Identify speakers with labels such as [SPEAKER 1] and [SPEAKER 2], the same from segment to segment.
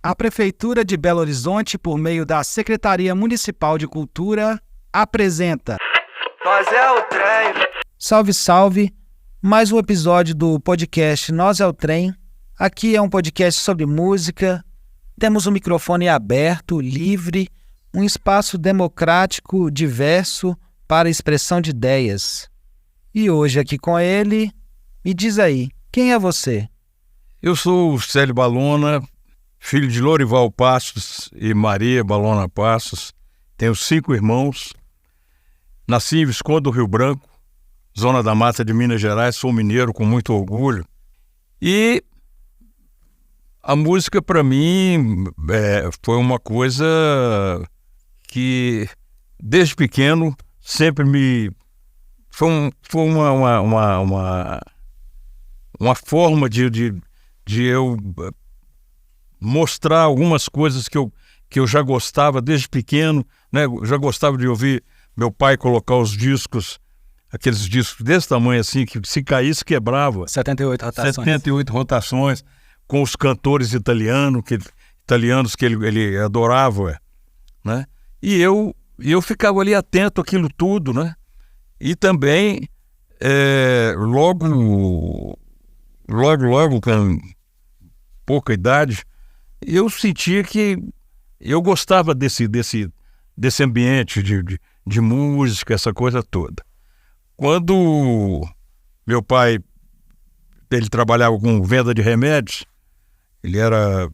[SPEAKER 1] A Prefeitura de Belo Horizonte, por meio da Secretaria Municipal de Cultura, apresenta...
[SPEAKER 2] Nós é o trem.
[SPEAKER 1] Salve, salve! Mais um episódio do podcast Nós é o Trem. Aqui é um podcast sobre música. Temos um microfone aberto, livre, um espaço democrático, diverso para expressão de ideias. E hoje aqui com ele, me diz aí, quem é você?
[SPEAKER 3] Eu sou o Célio Balona, filho de Lorival Passos e Maria Balona Passos. Tenho 5 irmãos. Nasci em Visconde do Rio Branco, zona da Mata de Minas Gerais. Sou mineiro com muito orgulho. E a música, para mim, foi uma coisa que, desde pequeno, sempre me... Foi uma forma de eu mostrar algumas coisas que eu já gostava desde pequeno, né? Eu já gostava de ouvir meu pai colocar os discos, aqueles discos desse tamanho assim, que se caísse quebrava.
[SPEAKER 1] 78 rotações.
[SPEAKER 3] 78 rotações, com os cantores italianos que ele adorava, né? E eu ficava ali atento àquilo tudo, né? E também, logo com pouca idade, eu sentia que eu gostava desse ambiente de música, essa coisa toda. Quando meu pai, ele trabalhava com venda de remédios, ele era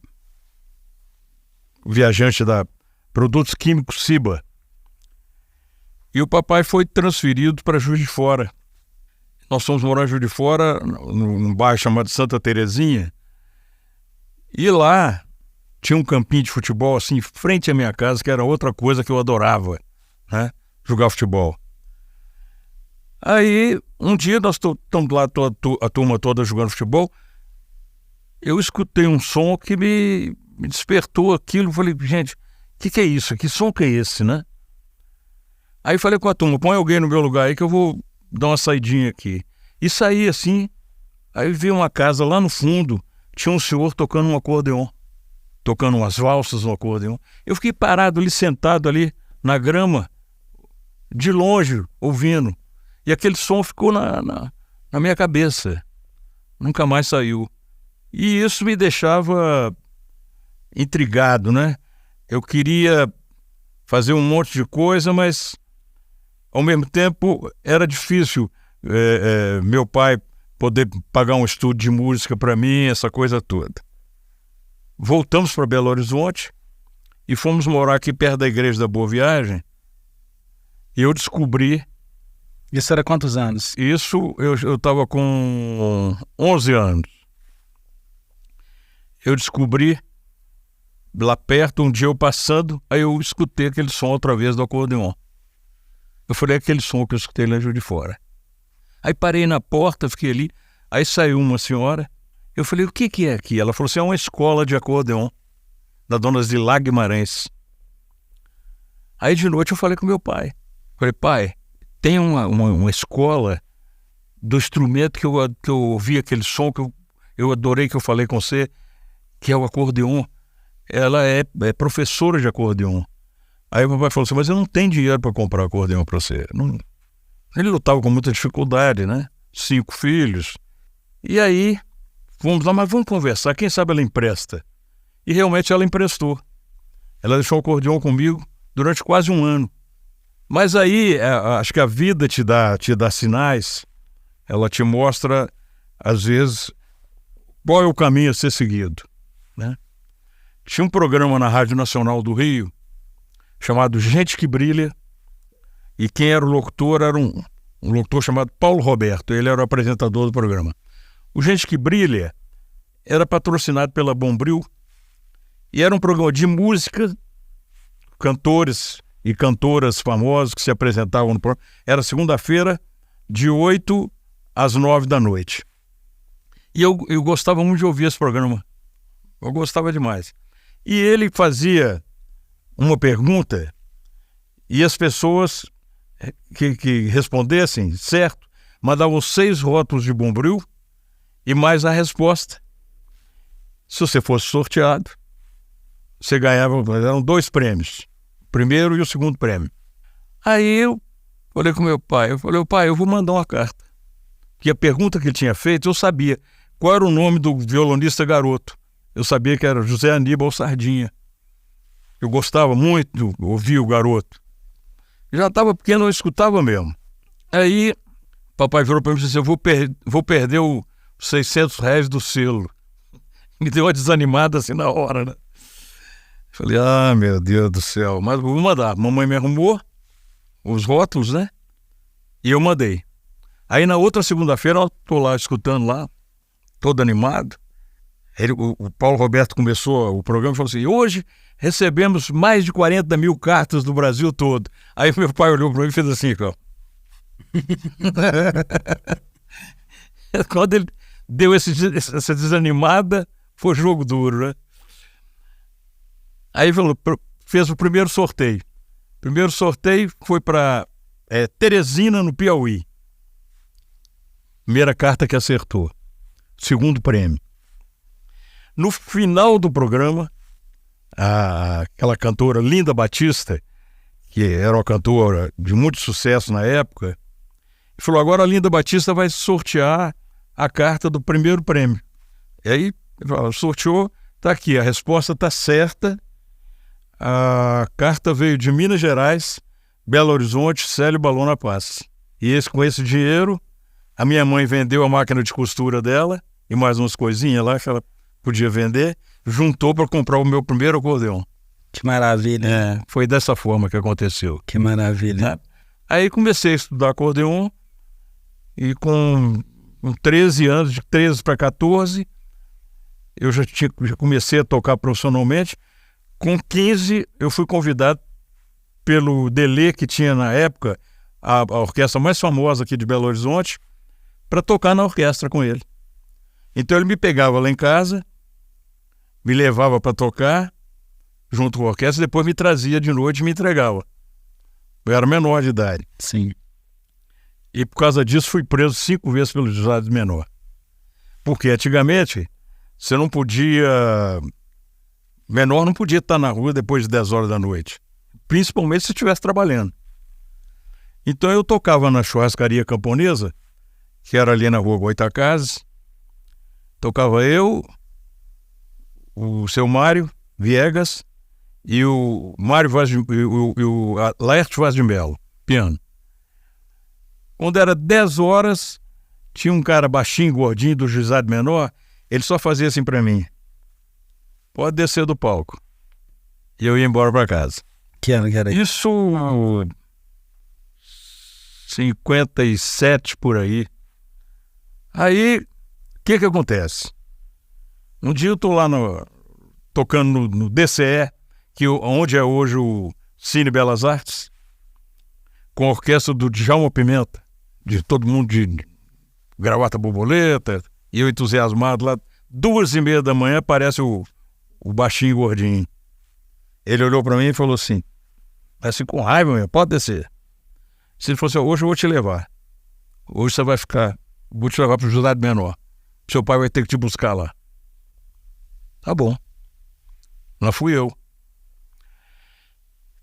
[SPEAKER 3] viajante da Produtos Químicos Ciba, e o papai foi transferido para Juiz de Fora. Nós fomos morar em Juiz de Fora, num bairro chamado Santa Terezinha, e lá tinha um campinho de futebol assim, em frente à minha casa, que era outra coisa que eu adorava, né? Jogar futebol. Aí, um dia nós estamos lá, a turma toda jogando futebol, eu escutei um som que me despertou aquilo. Falei, gente, o que é isso? Que som que é esse, né? Aí falei com a turma, põe alguém no meu lugar aí que eu vou dar uma saidinha aqui. E saí assim, aí vi uma casa lá no fundo, tinha um senhor tocando um acordeon, tocando umas valsas no acordeon. Eu fiquei parado ali, sentado ali na grama, de longe, ouvindo. E aquele som ficou na minha cabeça. Nunca mais saiu. E isso me deixava intrigado, né? Eu queria fazer um monte de coisa, mas ao mesmo tempo era difícil meu pai poder pagar um estudo de música para mim, essa coisa toda. Voltamos para Belo Horizonte e fomos morar aqui perto da Igreja da Boa Viagem. E eu descobri...
[SPEAKER 1] Isso era quantos anos?
[SPEAKER 3] Isso, eu estava com 11 anos. Eu descobri lá perto, um dia eu passando, aí eu escutei aquele som outra vez do acordeon. Eu falei, aquele som que eu escutei lá em Juiz de Fora. Aí parei na porta, fiquei ali, aí saiu uma senhora, eu falei, o que é aqui? Ela falou assim, é uma escola de acordeon, da Dona Zilá Guimarães. Aí de noite eu falei com meu pai. Falei, pai, tem uma escola do instrumento que eu ouvi aquele som, que eu adorei, que eu falei com você, que é o acordeon. Ela é professora de acordeon. Aí o papai falou assim, mas eu não tenho dinheiro para comprar acordeon para você. Não... Ele lutava com muita dificuldade, né? 5 filhos. E aí, vamos lá, mas vamos conversar, quem sabe ela empresta. E realmente ela emprestou. Ela deixou o acordeon comigo durante quase um ano. Mas aí, acho que a vida te dá sinais, ela te mostra, às vezes, qual é o caminho a ser seguido, né? Tinha um programa na Rádio Nacional do Rio, chamado Gente que Brilha, e quem era o locutor era um locutor chamado Paulo Roberto, ele era o apresentador do programa. O Gente que Brilha era patrocinado pela Bombril, e era um programa de música, cantores e cantoras famosos que se apresentavam no programa. Era segunda-feira, de 8 às 9 da noite. E eu gostava muito de ouvir esse programa. Eu gostava demais. E ele fazia uma pergunta e as pessoas que respondessem certo mandavam 6 rótulos de Bombril e mais a resposta. Se você fosse sorteado, você ganhava, eram 2 prêmios, o primeiro e o segundo prêmio. Aí eu falei com meu pai, pai, eu vou mandar uma carta. Porque a pergunta que ele tinha feito, eu sabia qual era o nome do violonista garoto. Eu sabia que era José Aníbal Sardinha. Eu gostava muito de ouvir o garoto. Já estava pequeno, eu escutava mesmo. Aí, papai virou para mim e disse, eu vou perder os R$600 do selo. Me deu uma desanimada assim na hora, né? Falei, meu Deus do céu, mas vou mandar. Mamãe me arrumou os rótulos, né? E eu mandei. Aí na outra segunda-feira, eu tô lá escutando lá, todo animado. O Paulo Roberto começou o programa e falou assim, hoje recebemos mais de 40 mil cartas do Brasil todo. Aí meu pai olhou para mim e fez assim, ó. Quando ele deu essa desanimada, foi jogo duro, né? Aí fez o primeiro sorteio. O primeiro sorteio foi para Teresina, no Piauí. Primeira carta que acertou. Segundo prêmio. No final do programa, aquela cantora Linda Batista, que era uma cantora de muito sucesso na época, falou, agora a Linda Batista vai sortear a carta do primeiro prêmio. E aí, ele falou, sorteou, tá aqui, a resposta tá certa, a carta veio de Minas Gerais, Belo Horizonte, Célio Balona Paz. E com esse dinheiro, a minha mãe vendeu a máquina de costura dela, e mais umas coisinhas lá que ela podia vender, juntou para comprar o meu primeiro acordeão.
[SPEAKER 1] Que maravilha.
[SPEAKER 3] Foi dessa forma que aconteceu.
[SPEAKER 1] Que maravilha.
[SPEAKER 3] Aí comecei a estudar acordeão e com 13 anos, de 13 para 14, eu já comecei a tocar profissionalmente. Com 15, eu fui convidado pelo Delê, que tinha na época a orquestra mais famosa aqui de Belo Horizonte, para tocar na orquestra com ele. Então ele me pegava lá em casa, me levava para tocar junto com a orquestra, depois me trazia de noite e me entregava. Eu era menor de idade.
[SPEAKER 1] Sim.
[SPEAKER 3] E por causa disso fui preso 5 vezes pelo juizado menor. Porque antigamente você não podia... Menor não podia estar na rua depois de 10 horas da noite. Principalmente se estivesse trabalhando. Então eu tocava na churrascaria camponesa, que era ali na rua Goitacazes. Tocava eu, o seu Mário Viegas e o Mário Vaz e o Laerte Vaz de Melo, piano. Quando era 10 horas, tinha um cara baixinho, gordinho, do juizado menor, ele só fazia assim pra mim, pode descer do palco. E eu ia embora pra casa.
[SPEAKER 1] Que ano que era isso?
[SPEAKER 3] Isso, 57 por aí. Aí, o que acontece? Um dia eu tô lá tocando no DCE, onde é hoje o Cine Belas Artes, com a orquestra do Djalma Pimenta, de todo mundo de gravata borboleta, e eu entusiasmado lá. 2h30 da manhã aparece o baixinho gordinho. Ele olhou pra mim e falou assim, com raiva mesmo, pode descer. Se ele falou assim, hoje eu vou te levar. Hoje você vai ficar, vou te levar pro juizado menor. Seu pai vai ter que te buscar lá. Tá bom. Lá fui eu.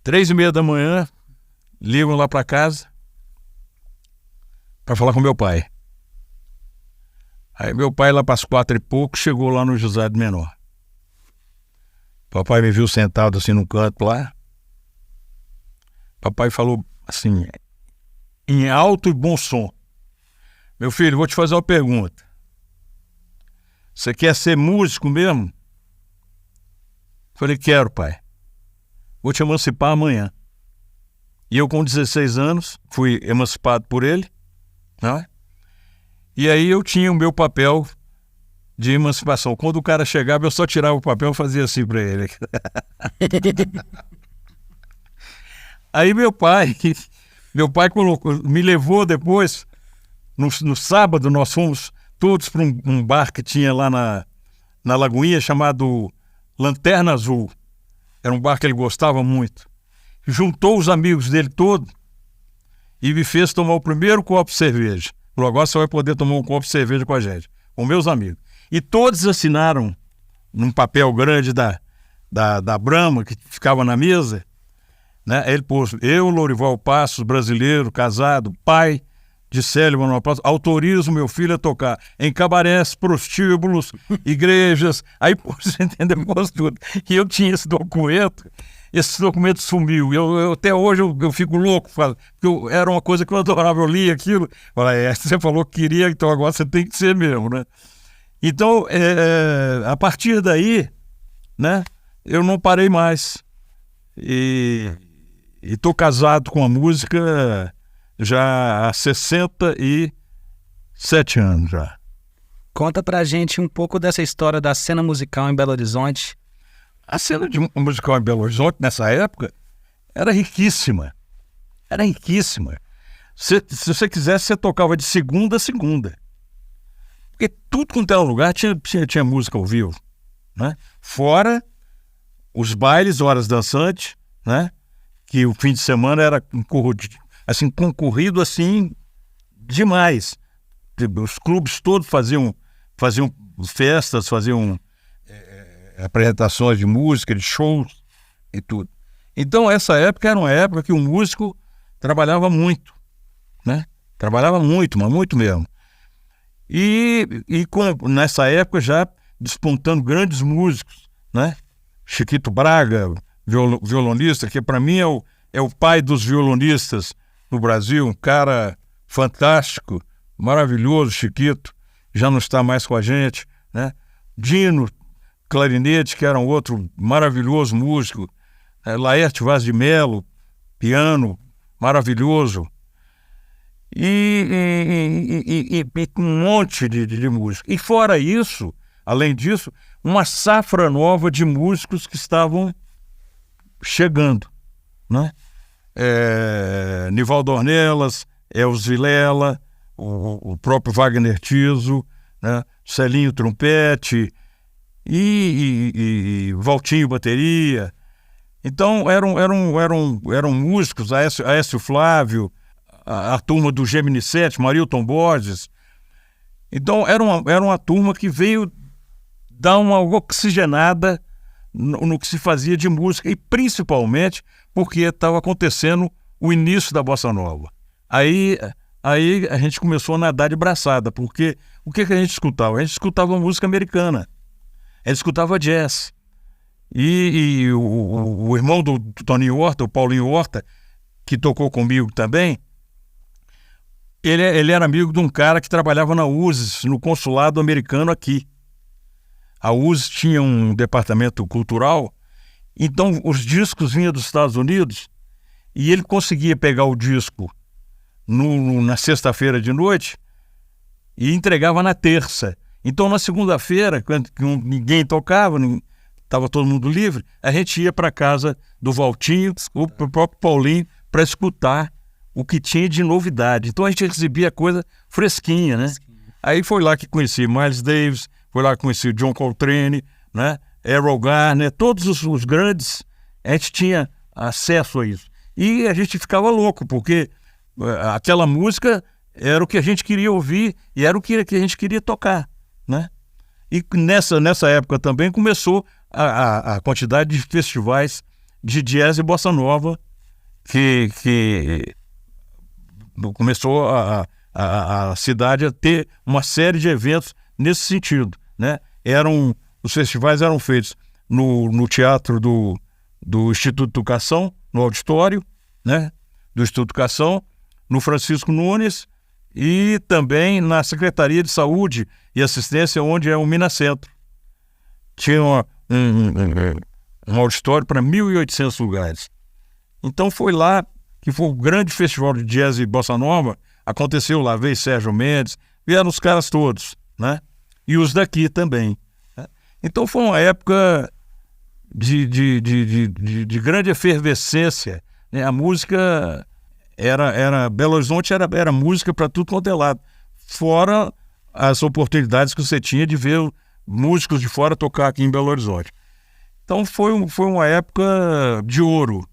[SPEAKER 3] 3h30 da manhã, ligam lá pra casa para falar com meu pai. Aí meu pai lá para as 4 e pouco chegou lá no juizado menor. Papai me viu sentado assim no canto lá. Papai falou assim, em alto e bom som, meu filho, vou te fazer uma pergunta. Você quer ser músico mesmo? Falei, quero, pai. Vou te emancipar amanhã. E eu com 16 anos fui emancipado por ele, né? E aí eu tinha o meu papel de emancipação. Quando o cara chegava, eu só tirava o papel e fazia assim para ele. Aí meu pai me levou depois, no sábado nós fomos todos para um bar que tinha lá na Lagoinha, chamado Lanterna Azul. Era um bar que ele gostava muito. Juntou os amigos dele todos e me fez tomar o primeiro copo de cerveja. Falou, agora você vai poder tomar um copo de cerveja com a gente, com meus amigos. E todos assinaram num papel grande da Brahma, que ficava na mesa, né? Ele pôs: eu, Lourival Passos, brasileiro, casado, pai de Célio Manuel Passos, autorizo meu filho a tocar em cabarés, prostíbulos, igrejas. Aí, você entendeu? Pôs tudo. E eu tinha esse documento sumiu. Eu até hoje eu fico louco, porque era uma coisa que eu adorava. Eu li aquilo, falei: você falou que queria, então agora você tem que ser mesmo, né? Então, a partir daí, né, eu não parei mais. E estou casado com a música já há 67 anos já.
[SPEAKER 1] Conta pra gente um pouco dessa história da cena musical em Belo Horizonte.
[SPEAKER 3] A cena musical em Belo Horizonte, nessa época, era riquíssima. Era riquíssima. Se você quisesse, você tocava de segunda a segunda. Porque tudo quanto era lugar tinha música ao vivo, né? Fora os bailes, horas dançantes, né? Que o fim de semana era concorrido assim demais. Os clubes todos faziam festas, faziam apresentações de música, de shows e tudo. Então essa época era uma época que o músico trabalhava muito, né? Trabalhava muito, mas muito mesmo. E nessa época já despontando grandes músicos, né? Chiquito Braga, violonista, que para mim é o pai dos violonistas no Brasil, um cara fantástico, maravilhoso. Chiquito já não está mais com a gente, né? Dino, clarinete, que era um outro maravilhoso músico, Laerte Vaz de Melo, piano, maravilhoso, e um monte de música. E fora isso, além disso, uma safra nova de músicos que estavam chegando, né? Nivaldo Ornelas, Elvis Vilela, o próprio Wagner Tiso, né? Celinho Trompete e Valtinho bateria. Então eram músicos, Aécio Flávio, a turma do Gemini 7, Marilton Borges. Então era uma turma que veio dar uma oxigenada no que se fazia de música, e principalmente porque estava acontecendo o início da Bossa Nova. Aí a gente começou a nadar de braçada, porque o que a gente escutava? A gente escutava música americana, a gente escutava jazz. E o irmão do Toninho Horta, o Paulinho Horta, que tocou comigo também, ele era amigo de um cara que trabalhava na USES, no consulado americano aqui. A USES tinha um departamento cultural, então os discos vinham dos Estados Unidos e ele conseguia pegar o disco na sexta-feira de noite e entregava na terça. Então na segunda-feira, quando ninguém tocava, estava todo mundo livre, a gente ia para casa do Valtinho, o próprio Paulinho, para escutar o que tinha de novidade. Então a gente recebia coisa fresquinha, né? Aí foi lá que conheci Miles Davis, foi lá que conheci John Coltrane, né? Errol Garner, todos os grandes, a gente tinha acesso a isso. E a gente ficava louco, porque aquela música era o que a gente queria ouvir e era o que a gente queria tocar, né? E nessa época também começou a quantidade de festivais de jazz e bossa nova que começou a cidade a ter uma série de eventos nesse sentido, né? Os festivais eram feitos no teatro do Instituto de Educação, no auditório, né? Do Instituto de Educação, no Francisco Nunes e também na Secretaria de Saúde e Assistência, onde é o Minacentro. Tinha um auditório para 1.800 lugares. Então foi lá que foi o grande festival de jazz e bossa nova. Aconteceu lá, veio Sérgio Mendes, vieram os caras todos, né? E os daqui também, né? Então foi uma época de grande efervescência, né? A música Belo Horizonte era música para tudo quanto é lado, fora as oportunidades que você tinha de ver músicos de fora tocar aqui em Belo Horizonte. Então foi uma época de ouro,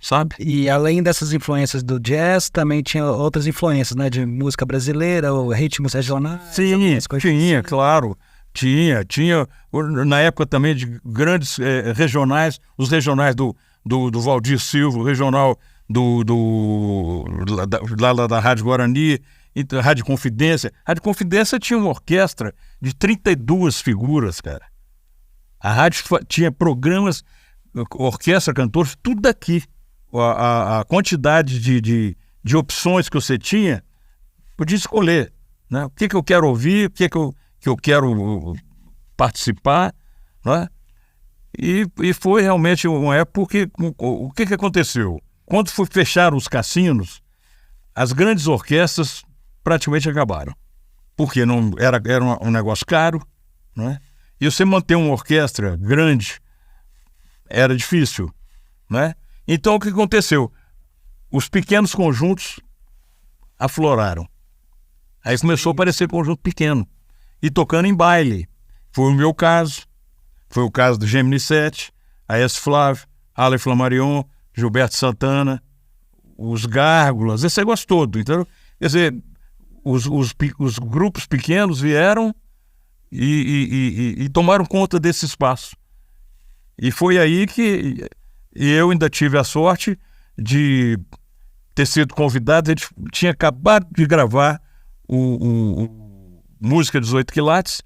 [SPEAKER 3] sabe?
[SPEAKER 1] E além dessas influências do jazz, também tinha outras influências, né? De música brasileira, ou ritmos regionais.
[SPEAKER 3] Sim, tinha, claro. Tinha, na época também de grandes regionais, os regionais do Valdir Silva, o regional da Rádio Guarani, Rádio Confidência. Rádio Confidência tinha uma orquestra de 32 figuras, cara. A rádio tinha programas, orquestra, cantores, tudo daqui. A quantidade de opções que você tinha, podia escolher, né? O que eu quero ouvir, o que eu quero participar, né? E foi realmente uma época que o que aconteceu? Quando fecharam os cassinos, as grandes orquestras praticamente acabaram. Porque não era um negócio caro, né? E você manter uma orquestra grande era difícil, né? Então o que aconteceu? Os pequenos conjuntos afloraram. Aí começou a aparecer conjunto pequeno e tocando em baile. Foi o meu caso, foi o caso do Gemini 7, Aécio Flávio, Ale Flammarion, Gilberto Santana, os Gárgulas, esse negócio todo. Então, quer dizer, os grupos pequenos vieram e tomaram conta desse espaço. E foi aí que eu ainda tive a sorte de ter sido convidado. A gente tinha acabado de gravar o Música 18 Quilates,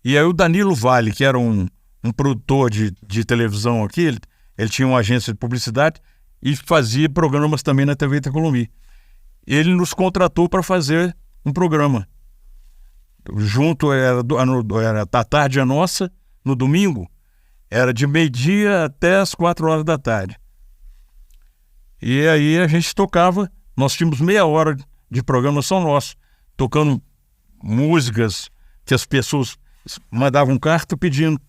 [SPEAKER 3] e aí o Danilo Vale, que era um produtor de televisão aqui, ele tinha uma agência de publicidade e fazia programas também na TV Itacolomi. Ele nos contratou para fazer um programa. Junto era da tarde a nossa, no domingo, era de meio-dia até as 4 horas da tarde. E aí a gente tocava, nós tínhamos meia hora de programação nossa, tocando músicas que as pessoas mandavam carta pedindo.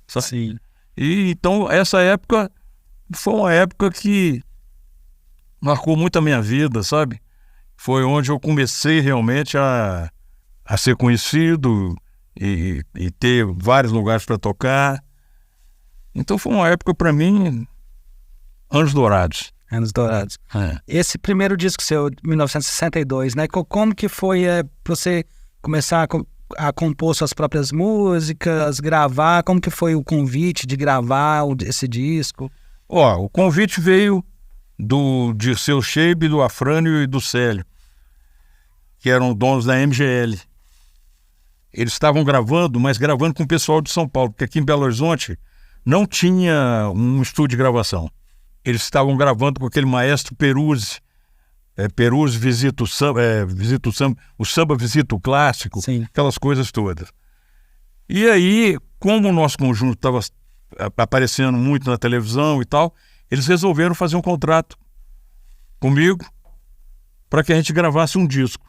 [SPEAKER 1] Sim.
[SPEAKER 3] E então essa época foi uma época que marcou muito a minha vida, sabe? Foi onde eu comecei realmente a ser conhecido e ter vários lugares para tocar. Então foi uma época para mim, anos dourados.
[SPEAKER 1] Anos dourados.
[SPEAKER 3] É.
[SPEAKER 1] Esse primeiro disco seu, 1962, né? Como que foi para você começar a compor suas próprias músicas, gravar? Como que foi o convite de gravar esse disco?
[SPEAKER 3] O convite veio do Dirceu Scheibe, do Afrânio e do Célio, que eram donos da MGL. Eles estavam gravando, mas gravando com o pessoal de São Paulo, porque aqui em Belo Horizonte não tinha um estúdio de gravação. Eles estavam gravando com aquele maestro Peruzzi. Peruzzi visita o samba, o samba visita o clássico,
[SPEAKER 1] Sim.
[SPEAKER 3] Aquelas coisas todas. E aí, como o nosso conjunto estava aparecendo muito na televisão e tal, eles resolveram fazer um contrato comigo para que a gente gravasse um disco.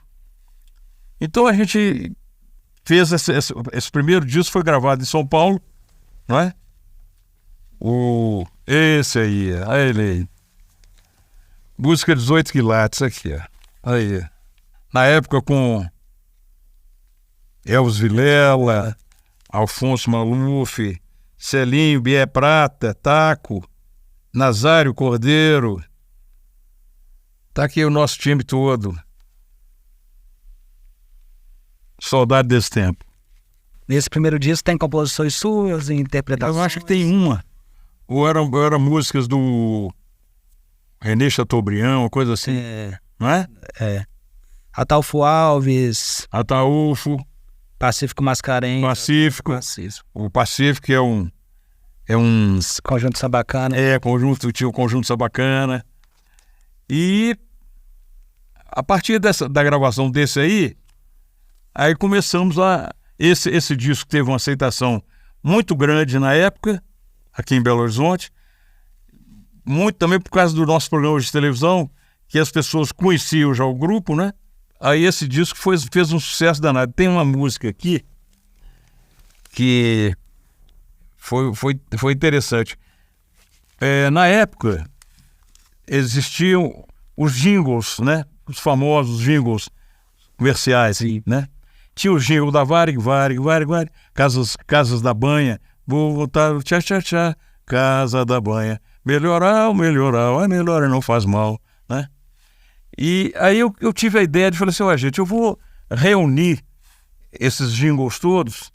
[SPEAKER 3] Então a gente fez esse primeiro disco, foi gravado em São Paulo, não é? Esse aí, aí ele aí. Música 18 Quilates, aqui, ó. Aí. Na época com Elvis Vilela, Alfonso Maluf, Celinho, Bié Prata, Taco, Nazário Cordeiro. Tá aqui o nosso time todo. Saudade desse tempo.
[SPEAKER 1] Nesse primeiro disco tem composições suas, interpretações?
[SPEAKER 3] Eu acho que tem uma. Ou eram músicas do René Chateaubriand, uma coisa assim, não é?
[SPEAKER 1] Ataúfo Alves,
[SPEAKER 3] Ataúfo,
[SPEAKER 1] Pacífico Mascarenhas.
[SPEAKER 3] Pacífico. O Pacífico é um
[SPEAKER 1] Conjunto Sabacana.
[SPEAKER 3] Tinha o Conjunto Sabacana. E a partir da gravação desse aí começamos esse disco teve uma aceitação muito grande na época, aqui em Belo Horizonte, muito também por causa do nosso programa de televisão, que as pessoas conheciam já o grupo, né? Aí esse disco fez um sucesso danado. Tem uma música aqui que foi interessante. Na época existiam os jingles, né? Os famosos jingles comerciais, né? Tinha o jingle da Varig, Casas da Banha, vou voltar, tchá, tchá, tchá, Casa da Banha, melhorar, melhorar, não faz mal, né? E aí eu tive a ideia de falar assim, gente, eu vou reunir esses jingles todos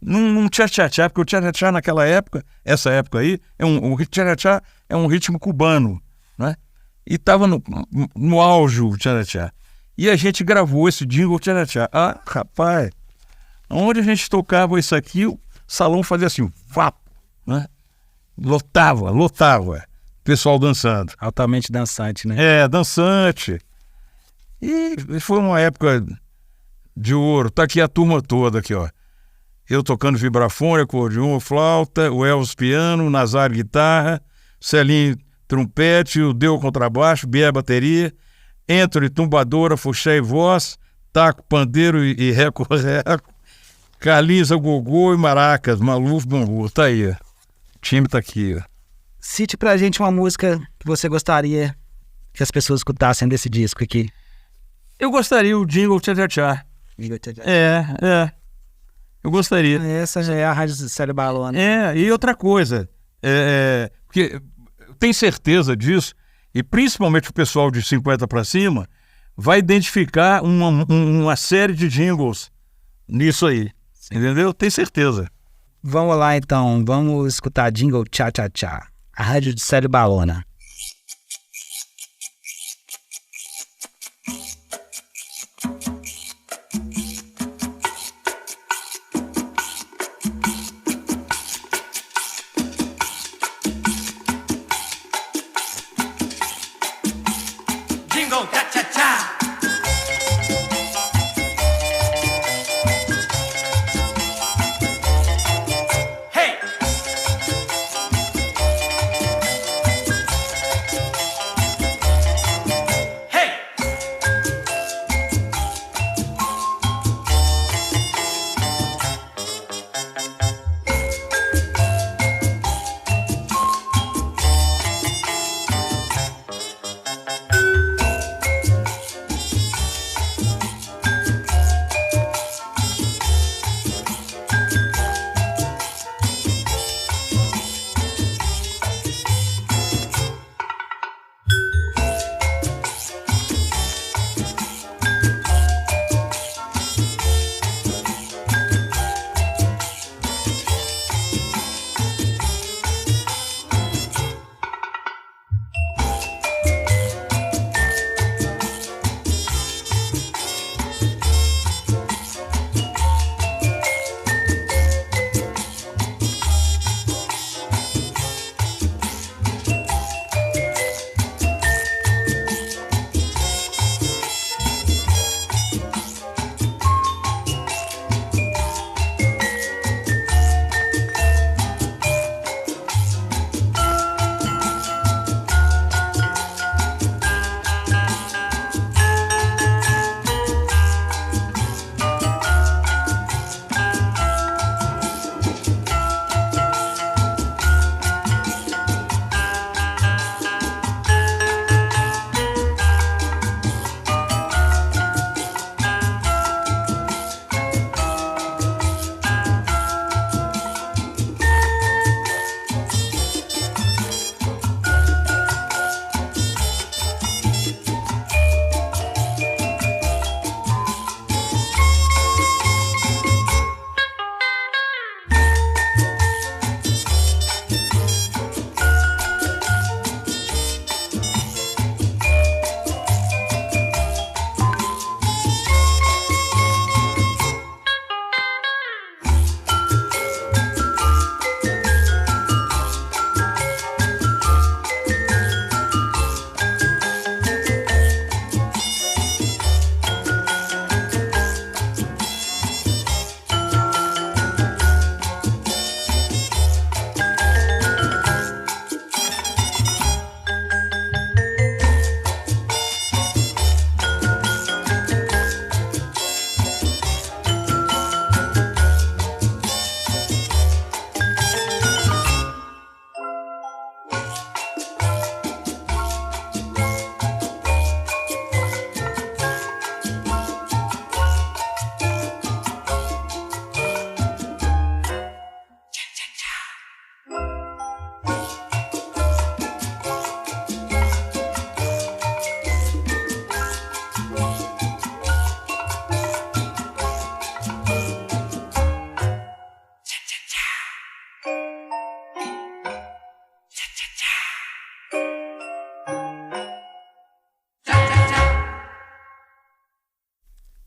[SPEAKER 3] num tchá-tchá-tchá, porque o tchá-tchá-tchá naquela época, essa época aí, o tchá-tchá-tchá é um ritmo cubano, né? E estava no auge o tchá-tchá-tchá. E a gente gravou esse jingle tchá-tchá-tchá. Ah, rapaz, onde a gente tocava isso aqui, o salão fazia assim, vapo, né? Lotava. Pessoal dançando.
[SPEAKER 1] Altamente dançante, né?
[SPEAKER 3] É, dançante. E foi uma época de ouro. Tá aqui a turma toda aqui, ó. Eu tocando vibrafone, acordeon, flauta, o Elvis piano, o Nazário guitarra, Celinho trompete, o Deu contrabaixo, Bié bateria, Anthony tumbadora, fuxé e voz, taco, pandeiro e reco-reco, Carlinhos gogô e maracas, Maluf, bambu. Tá aí, ó. O time tá aqui, ó.
[SPEAKER 1] Cite pra gente uma música que você gostaria que as pessoas escutassem desse disco aqui.
[SPEAKER 3] Eu gostaria o jingle tchá-tchá-tchá. É. Eu gostaria.
[SPEAKER 1] Essa já é a Rádio Célio Balona.
[SPEAKER 3] E outra coisa, porque eu tenho certeza disso, e principalmente o pessoal de 50 para cima, vai identificar uma série de jingles nisso aí. Sim. Entendeu? Tenho certeza.
[SPEAKER 1] Vamos lá então, vamos escutar jingle tchá-tchá-tchá. A Rádio de Célio Balona.
[SPEAKER 2] Jingle cha-cha-cha. Hey! Hey!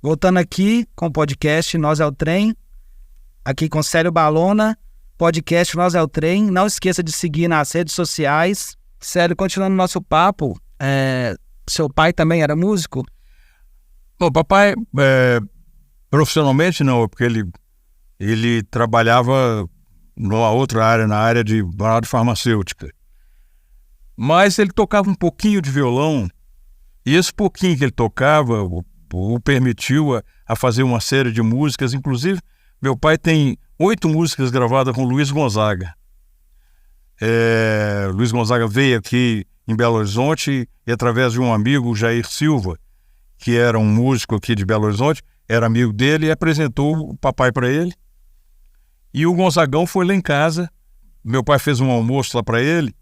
[SPEAKER 1] Voltando aqui com o podcast Nós é o Trem, aqui com Célio Balona, podcast Nós é o Trem. Não esqueça de seguir nas redes sociais. Célio, continuando nosso papo, seu pai também era músico?
[SPEAKER 3] Bom, papai, profissionalmente não, porque ele trabalhava numa outra área, na área de farmacêutica. Mas ele tocava um pouquinho de violão, e esse pouquinho que ele tocava o permitiu a fazer uma série de músicas. Inclusive, meu pai tem 8 músicas gravadas com Luiz Gonzaga. Luiz Gonzaga veio aqui em Belo Horizonte e, através de um amigo, Jair Silva, que era um músico aqui de Belo Horizonte, era amigo dele, e apresentou o papai para ele. E o Gonzagão foi lá em casa. Meu pai fez um almoço lá para ele,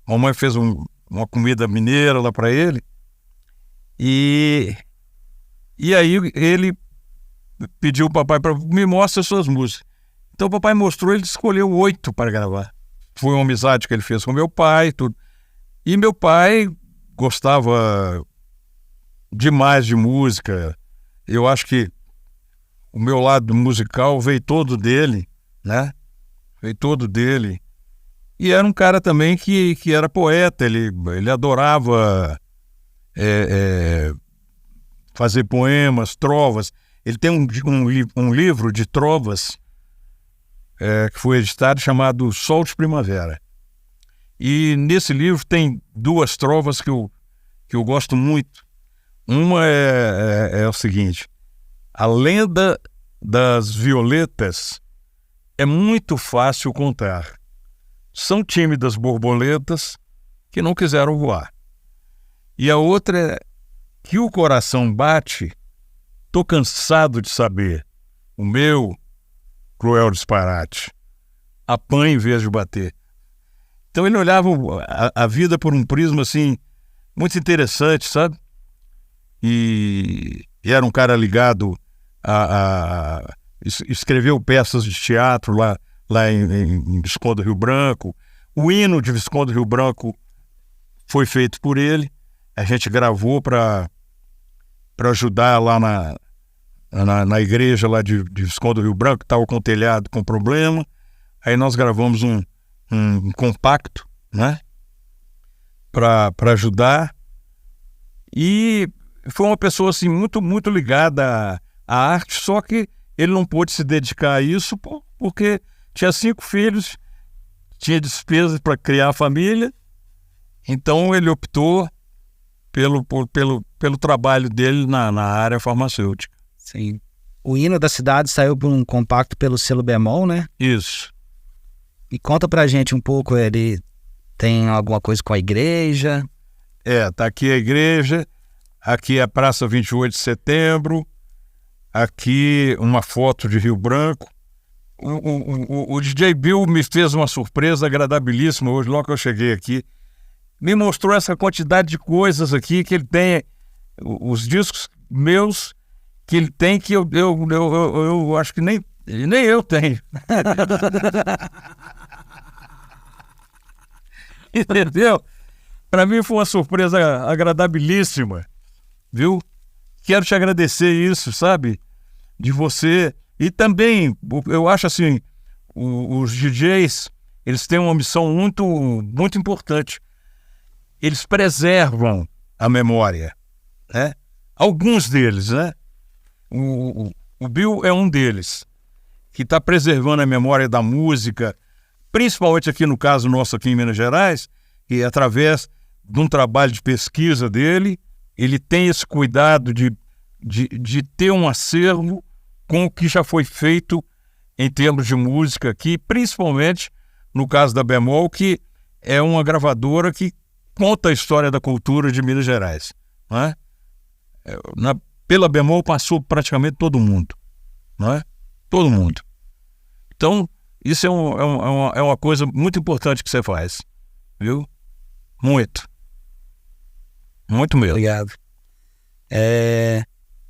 [SPEAKER 3] a mamãe fez uma comida mineira lá para ele. E aí ele pediu o papai para me mostrar as suas músicas. Então o papai mostrou, ele escolheu 8 para gravar. Foi uma amizade que ele fez com meu pai, tudo. E meu pai gostava demais de música. Eu acho que o meu lado musical veio todo dele, né? Veio todo dele. E era um cara também que era poeta, ele adorava fazer poemas, trovas. Ele tem um livro de trovas que foi editado, chamado Sol de Primavera. E nesse livro tem 2 trovas que eu gosto muito. Uma é o seguinte: a lenda das violetas é muito fácil contar. São tímidas borboletas que não quiseram voar. E a outra é que o coração bate, tô cansado de saber, o meu cruel disparate, apanha em vez de bater. Então ele olhava a vida por um prisma assim, muito interessante, sabe? E era um cara ligado escreveu peças de teatro lá em Visconde do Rio Branco. O hino de Visconde do Rio Branco foi feito por ele. A gente gravou para ajudar lá na igreja lá de Visconde do Rio Branco, que estava com o telhado com problema. Aí nós gravamos um compacto, né, para ajudar. E foi uma pessoa assim, muito, muito ligada à arte, só que ele não pôde se dedicar a isso porque tinha 5 filhos, tinha despesas para criar a família, então ele optou pelo trabalho dele na área farmacêutica.
[SPEAKER 1] Sim. O hino da cidade saiu por um compacto pelo selo Bemol, né?
[SPEAKER 3] Isso.
[SPEAKER 1] E conta pra gente um pouco, ele tem alguma coisa com a igreja?
[SPEAKER 3] Tá aqui a igreja, aqui a Praça 28 de Setembro, aqui uma foto de Rio Branco. O DJ Bill me fez uma surpresa agradabilíssima hoje, logo que eu cheguei aqui. Me mostrou essa quantidade de coisas aqui que ele tem, os discos meus que ele tem, que eu acho que nem eu tenho. Entendeu? Para mim foi uma surpresa agradabilíssima, viu? Quero te agradecer isso, sabe? De você. E também, eu acho assim, os DJs, eles têm uma missão muito, muito importante. Eles preservam a memória, né? Alguns deles, né? O Bill é um deles, que está preservando a memória da música, principalmente aqui no caso nosso aqui em Minas Gerais, e através de um trabalho de pesquisa dele, ele tem esse cuidado de ter um acervo com o que já foi feito em termos de música aqui, principalmente no caso da Bemol, que é uma gravadora que conta a história da cultura de Minas Gerais, não é? Pela Bemol passou praticamente todo mundo, não é? Todo mundo. Então, isso é uma coisa muito importante que você faz, viu? Muito. Muito mesmo.
[SPEAKER 1] Obrigado.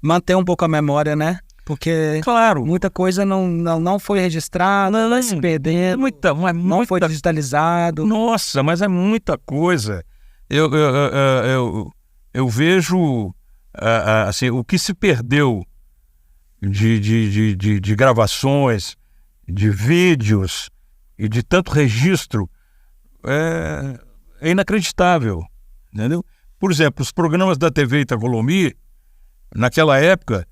[SPEAKER 1] Manter um pouco a memória, né? Porque
[SPEAKER 3] claro,
[SPEAKER 1] muita coisa não foi registrada, não se perdendo, não foi digitalizado.
[SPEAKER 3] Nossa, mas é muita coisa. Eu vejo assim, o que se perdeu de gravações, de vídeos e de tanto registro é inacreditável, entendeu? Por exemplo, os programas da TV Itacolomi, naquela época,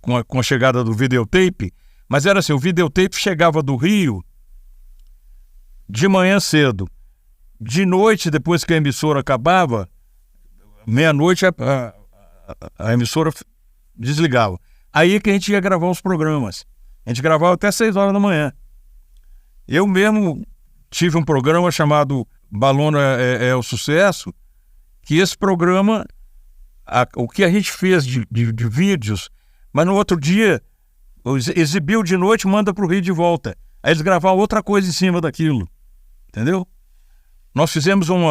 [SPEAKER 3] com a chegada do videotape, mas era assim, o videotape chegava do Rio de manhã cedo. De noite, depois que a emissora acabava, meia-noite a emissora desligava. Aí que a gente ia gravar os programas. A gente gravava até 6 horas da manhã. Eu mesmo tive um programa chamado Balona é o Sucesso, que esse programa, o que a gente fez de vídeos, mas no outro dia exibiu de noite, manda para o Rio de volta. Aí eles gravavam outra coisa em cima daquilo, entendeu? Nós fizemos um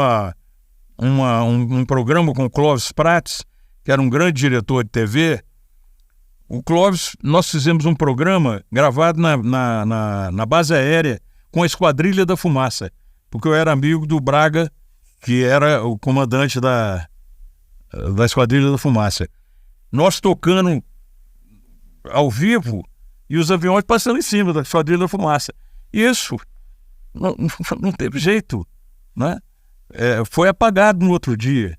[SPEAKER 3] programa com o Clóvis Prates, que era um grande diretor de TV. O Clóvis, nós fizemos um programa gravado na base aérea com a Esquadrilha da Fumaça, porque eu era amigo do Braga, que era o comandante da Esquadrilha da Fumaça. Nós tocando ao vivo e os aviões passando em cima da Esquadrilha da Fumaça. Isso não teve jeito, né? Foi apagado no outro dia.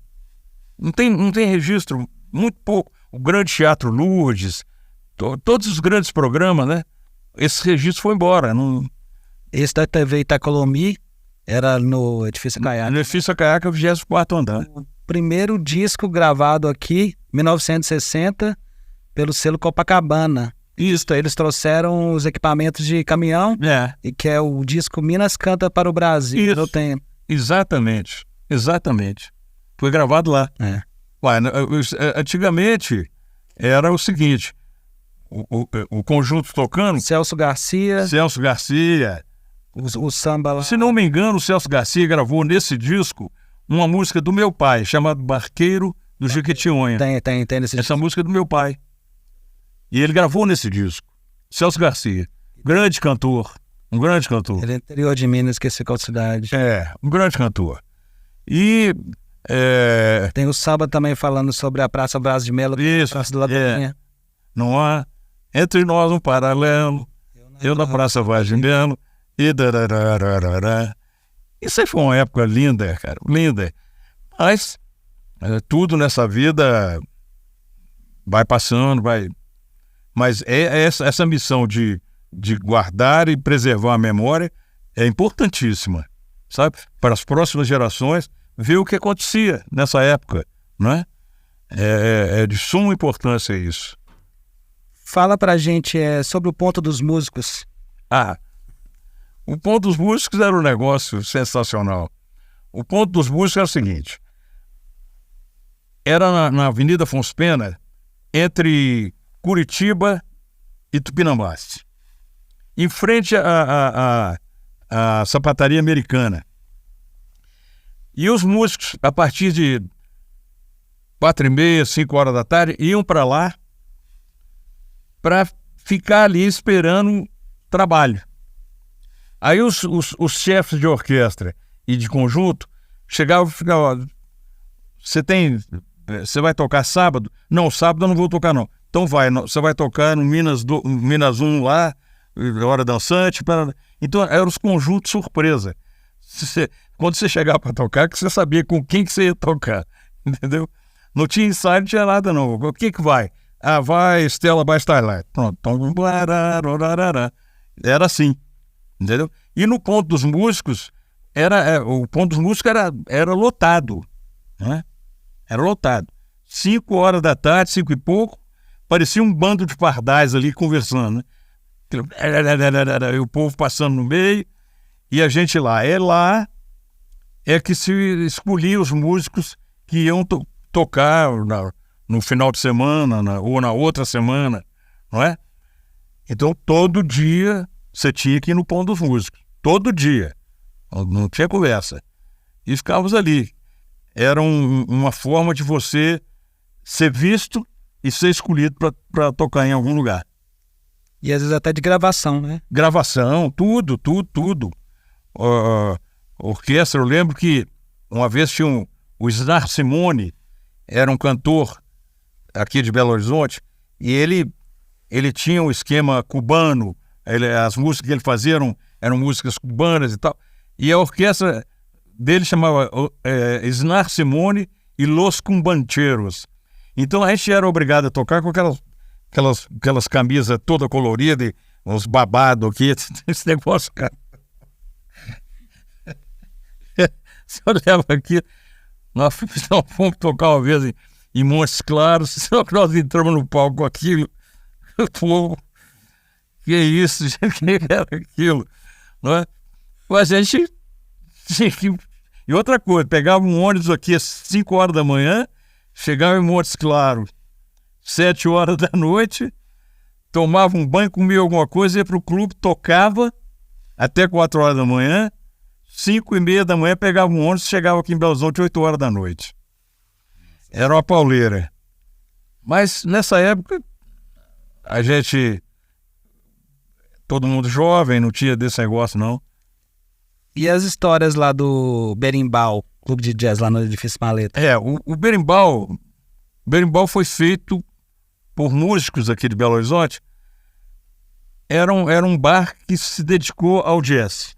[SPEAKER 3] Não tem registro, muito pouco. O Grande Teatro Lourdes, todos os grandes programas, né? Esse registro foi embora.
[SPEAKER 1] Esse da TV Itacolomi era no Edifício Caiaca.
[SPEAKER 3] No Edifício Caiaca, 24º andar.
[SPEAKER 1] O primeiro disco gravado aqui, 1960, pelo selo Copacabana.
[SPEAKER 3] Isso.
[SPEAKER 1] Eles trouxeram os equipamentos de caminhão, e que é o disco Minas Canta para o Brasil.
[SPEAKER 3] Isso.
[SPEAKER 1] Eu tenho.
[SPEAKER 3] Exatamente. Foi gravado lá. Ué, antigamente era o seguinte, o conjunto tocando...
[SPEAKER 1] Celso Garcia, o samba lá.
[SPEAKER 3] Se não me engano, o Celso Garcia gravou nesse disco uma música do meu pai, chamada Barqueiro do Jequitinhonha.
[SPEAKER 1] Tem nesse
[SPEAKER 3] Essa música é do meu pai. E ele gravou nesse disco. Celso Garcia, grande cantor, um grande cantor.
[SPEAKER 1] Ele é interior de Minas, que é qual cidade.
[SPEAKER 3] Um grande cantor. E...
[SPEAKER 1] tem o samba também falando sobre a Praça Braz de Melo.
[SPEAKER 3] Isso,
[SPEAKER 1] Praça do Ladrinha.
[SPEAKER 3] Não há entre nós um paralelo, eu na Praça Braz de Melo, e dararararará. Isso aí foi uma época linda, cara, linda. Mas tudo nessa vida vai passando, vai... Mas essa missão de guardar e preservar a memória é importantíssima, sabe? Para as próximas gerações, ver o que acontecia nessa época, não é? É de suma importância isso.
[SPEAKER 1] Fala pra gente sobre o Ponto dos Músicos.
[SPEAKER 3] O Ponto dos Músicos era um negócio sensacional. O Ponto dos Músicos era o seguinte, era na Avenida Afonso Pena, entre Curitiba e Tupinambás, em frente à sapataria americana. E os músicos, a partir de 4h30, 5 horas da tarde, iam para lá para ficar ali esperando trabalho. Aí os chefes de orquestra e de conjunto chegavam e ficavam: você vai tocar sábado? Não, sábado eu não vou tocar não. Então você vai tocar no Minas 1 lá, hora dançante. Então eram os conjuntos surpresa. Quando você chegava para tocar, que você sabia com quem que você ia tocar, entendeu? Não tinha ensaio, não tinha nada não. O que vai? Vai Estela by Starlight. Pronto. Era assim, entendeu? E no Ponto dos Músicos, o Ponto dos Músicos era lotado, né? Era lotado. 5 horas da tarde, 5 e pouco, parecia um bando de pardais ali conversando, né? E o povo passando no meio, e a gente lá. Lá é que se escolhia os músicos que iam tocar no final de semana, ou na outra semana, não é? Então, todo dia você tinha que ir no Ponto dos Músicos. Todo dia. Não tinha conversa. E ficávamos ali. Era uma forma de você ser visto e ser escolhido para tocar em algum lugar.
[SPEAKER 1] E às vezes até de gravação, né?
[SPEAKER 3] Gravação, tudo. Orquestra, eu lembro que uma vez tinha o Snar Simone, era um cantor aqui de Belo Horizonte, E ele tinha um esquema cubano, as músicas que ele fazia eram músicas cubanas e tal. E a orquestra dele chamava Snar Simone e Los Cumbancheros. Então a gente era obrigado a tocar com aquelas camisas toda coloridas, uns babados aqui, esse negócio, cara. Você olhava aqui, nós fomos tocar uma vez em Montes Claros, só que nós entramos no palco com aquilo, o povo, que isso, gente, que era aquilo, não é? Mas a gente tinha que... E outra coisa, pegava um ônibus aqui às 5 horas da manhã, chegava em Montes Claros, 7 horas da noite, tomava um banho, comia alguma coisa, ia para o clube, tocava até 4 horas da manhã, 5:30 da manhã pegava um ônibus, chegava aqui em Belo Horizonte 8 horas da noite. Era uma pauleira. Mas nessa época, a gente, todo mundo jovem, não tinha desse negócio não.
[SPEAKER 1] E as histórias lá do Berimbau, clube de jazz lá no Edifício Maleta?
[SPEAKER 3] O Berimbau foi feito por músicos aqui de Belo Horizonte. Era um bar que se dedicou ao jazz.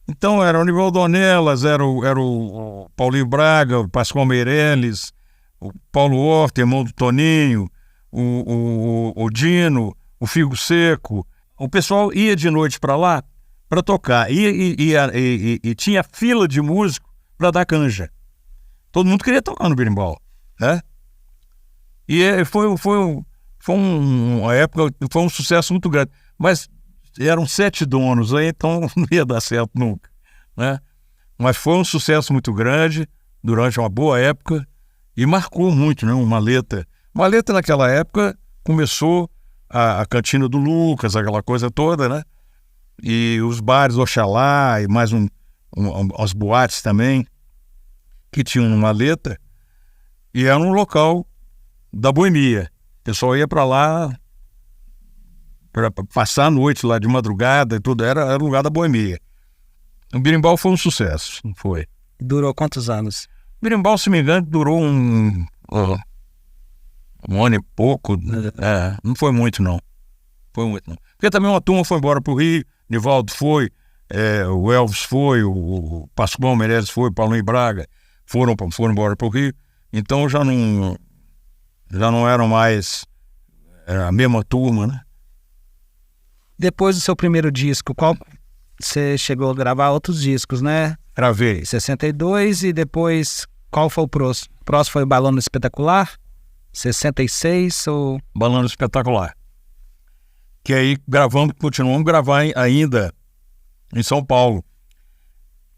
[SPEAKER 3] Então era o Nivaldo Ornelas, era o Paulinho Braga, o Pascoal Meirelles, o Paulo Horta, irmão do Toninho, o Dino, o Figo Seco. O pessoal ia de noite para lá para tocar. E tinha fila de músico para dar canja. Todo mundo queria tocar no Berimbau, né? E foi uma época, foi um sucesso muito grande. Mas eram 7 donos aí, então não ia dar certo nunca, né? Mas foi um sucesso muito grande durante uma boa época e marcou muito, né? Maleta naquela época começou a cantina do Lucas, aquela coisa toda, né? E os bares Oxalá e mais as boates também que tinham no Maleta, e era um local da boemia. O pessoal ia para lá para passar a noite lá de madrugada e tudo, era lugar da boemia. O Berimbau foi um sucesso, foi.
[SPEAKER 1] Durou quantos anos?
[SPEAKER 3] O Berimbau, se me engano, durou um ano e pouco. Não foi muito, não. Porque também uma turma foi embora pro Rio, Nivaldo foi, o Elvis foi, o Pascoal Meirelles foi, o Paulinho Braga foram embora pro Rio. Então já não eram mais a mesma turma, né?
[SPEAKER 1] Depois do seu primeiro disco, você chegou a gravar outros discos, né?
[SPEAKER 3] Gravei.
[SPEAKER 1] 62 e depois, qual foi o próximo? O próximo foi o Balão Espetacular? 66 ou...
[SPEAKER 3] Balão Espetacular. Que aí continuamos a gravar ainda em São Paulo.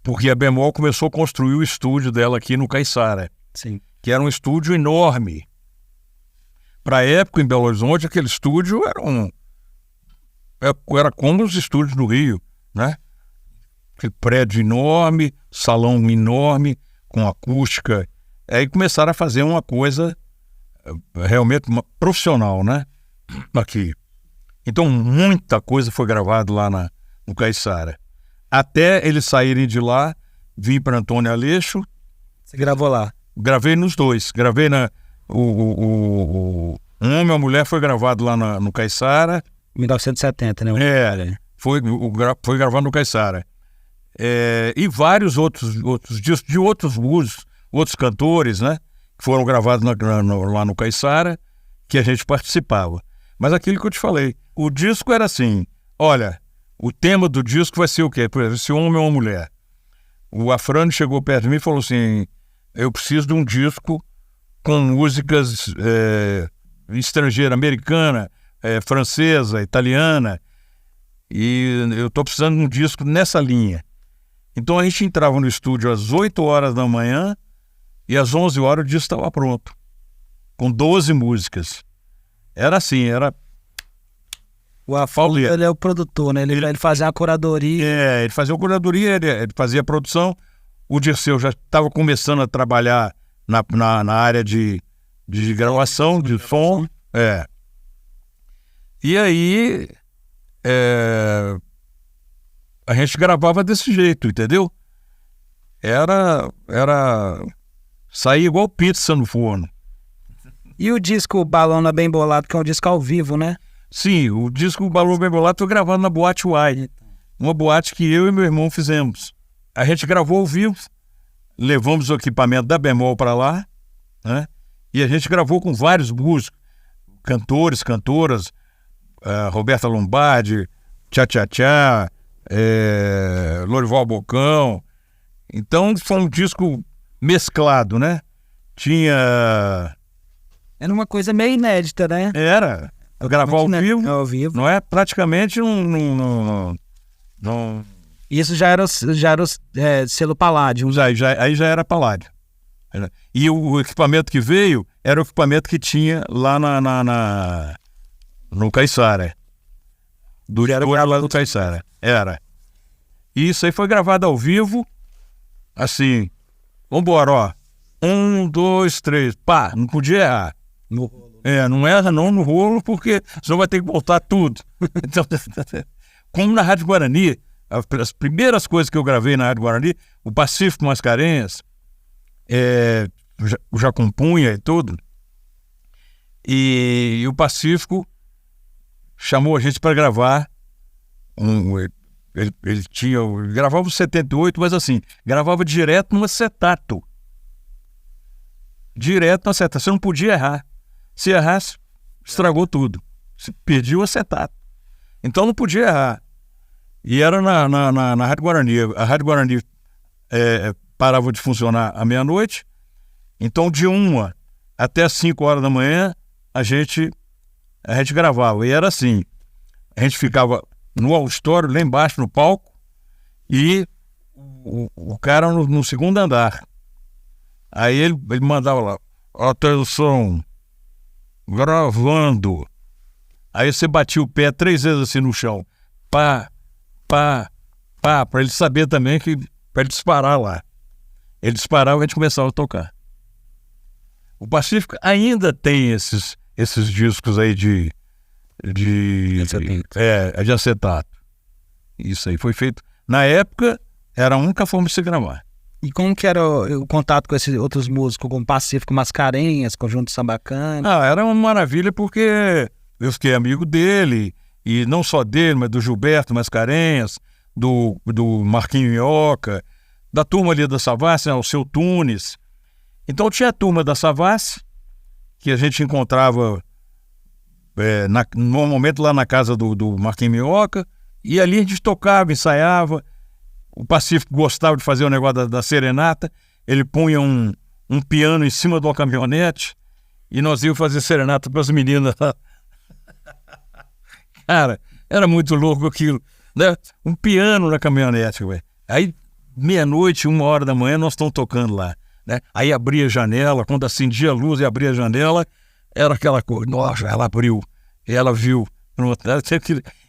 [SPEAKER 3] Porque a Bemol começou a construir o estúdio dela aqui no Caiçara.
[SPEAKER 1] Sim.
[SPEAKER 3] Que era um estúdio enorme. Para a época, em Belo Horizonte, aquele estúdio era como os estúdios do Rio, né? Aquele prédio enorme, salão enorme, com acústica. Aí começaram a fazer uma coisa realmente profissional, né? Aqui. Então muita coisa foi gravada lá no Caiçara. Até eles saírem de lá, vim para Antônio Aleixo.
[SPEAKER 1] Você gravou lá?
[SPEAKER 3] Gravei nos dois. Gravei o Homem e a Mulher foi gravado lá no Caiçara.
[SPEAKER 1] 1970, né?
[SPEAKER 3] Foi gravado no Caiçara. E vários outros discos de outros músicos, outros cantores, né? Que foram gravados lá no Caiçara, que a gente participava. Mas aquilo que eu te falei, o disco era assim, olha, o tema do disco vai ser o quê? Por exemplo, se homem ou uma mulher. O Afrânio chegou perto de mim e falou assim, eu preciso de um disco com músicas estrangeira, americana, francesa, italiana, e eu estou precisando de um disco nessa linha. Então a gente entrava no estúdio às 8 horas da manhã e às 11 horas o disco estava pronto, com 12 músicas. Era assim, era...
[SPEAKER 1] O Afonso, ele é o produtor, né? Ele fazia a curadoria.
[SPEAKER 3] Ele fazia a curadoria, ele fazia a produção. O Dirceu já estava começando a trabalhar na área de gravação, de som. E aí a gente gravava desse jeito, entendeu? Era sair igual pizza no forno.
[SPEAKER 1] E o disco Balão Bem Bolado, que é um disco ao vivo, né?
[SPEAKER 3] Sim, o disco Balão Bem Bolado foi gravado na Boate Y, uma boate que eu e meu irmão fizemos. A gente gravou ao vivo, levamos o equipamento da Bemol para lá, né? E a gente gravou com vários músicos, cantores, cantoras, Roberta Lombardi, Tchá Tchá Tchá, Lorival Bocão. Então foi um disco mesclado, né? Tinha...
[SPEAKER 1] Era uma coisa meio inédita, né?
[SPEAKER 3] Era. Gravar
[SPEAKER 1] ao vivo.
[SPEAKER 3] Não é praticamente não.
[SPEAKER 1] Isso já era selo Palladium.
[SPEAKER 3] Aí já era Palladium. E o equipamento que veio era o equipamento que tinha lá no Caiçara. Era lá no Caiçara. Era. E isso aí foi gravado ao vivo, assim, vambora, ó. 1, 2, 3, pá, não podia errar. Não erra não no rolo, porque senão vai ter que voltar tudo. Então, como na Rádio Guarani, as primeiras coisas que eu gravei na Rádio Guarani, o Pacífico Mascarenhas, já compunha e tudo, e o Pacífico chamou a gente para gravar. Ele gravava o 78, mas assim, gravava direto no acetato. Direto no acetato, você não podia errar. Se errasse, estragou tudo. Se perdia o acetato. Então não podia errar. E era na Rádio Guarani. A Rádio Guarani parava de funcionar à meia-noite. Então de 1 até 5 horas da manhã a gente gravava. E era assim. A gente ficava no auditório, lá embaixo no palco, e o cara no segundo andar. Aí ele mandava lá, atenção, gravando. Aí você batia o pé 3 vezes assim no chão. Pá, pá, pá, pra ele saber também pra ele disparar lá. Ele disparava e a gente começava a tocar. O Pacífico ainda tem esses discos aí de acetato. Isso aí foi feito. Na época, era a única forma de se gravar.
[SPEAKER 1] E como que era o contato com esses outros músicos, como Pacífico Mascarenhas, Conjunto Sambacana?
[SPEAKER 3] Era uma maravilha, porque eu fiquei amigo dele, e não só dele, mas do Gilberto Mascarenhas, do Marquinho Minhoca, da turma ali da Savassi, o Seu Tunes. Então tinha a turma da Savassi, que a gente encontrava normalmente lá na casa do Marquinho Minhoca, e ali a gente tocava, ensaiava. O Pacífico gostava de fazer o negócio da serenata. Ele punha um piano em cima de uma caminhonete e nós íamos fazer serenata para as meninas. Cara, era muito louco aquilo, né? Um piano na caminhonete, velho. Aí, meia-noite, 1 hora da manhã, nós estamos tocando lá, né? Aí abria a janela, quando acendia a luz e abria a janela, era aquela coisa. Nossa, ela abriu, ela viu.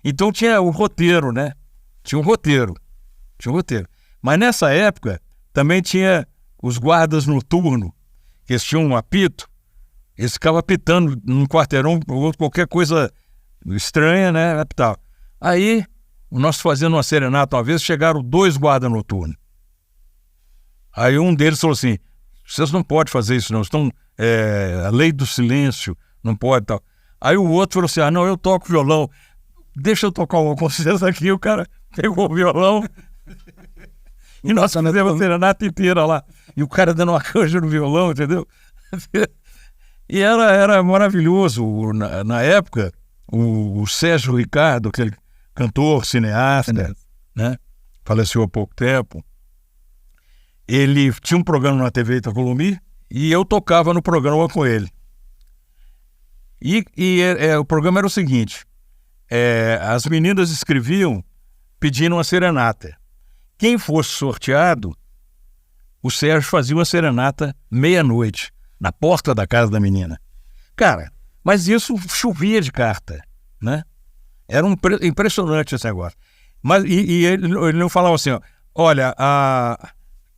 [SPEAKER 3] Então tinha o roteiro, né? Tinha um roteiro. Mas nessa época também tinha os guardas noturnos, que eles tinham um apito, eles ficavam apitando num quarteirão ou qualquer coisa estranha, né? Apitava. Aí, nós fazendo uma serenata uma vez, chegaram 2 guardas noturnos. Aí um deles falou assim: vocês não podem fazer isso, não. Estão, a lei do silêncio, não pode tal. Aí o outro falou assim: não, eu toco violão. Deixa eu tocar uma com vocês aqui. O cara pegou o violão. E nós fizemos a serenata inteira lá. E o cara dando uma canja no violão, entendeu? E era maravilhoso. Na época, o Sérgio Ricardo, aquele cantor, cineasta, né? Faleceu há pouco tempo. Ele tinha um programa na TV Itacolomi e eu tocava no programa com ele. E o programa era o seguinte: as meninas escreviam pedindo uma serenata. Quem fosse sorteado, o Sérgio fazia uma serenata meia-noite, na porta da casa da menina. Cara, mas isso chovia de carta, né? Era impressionante esse negócio. Mas, e ele não falava assim, ó, olha,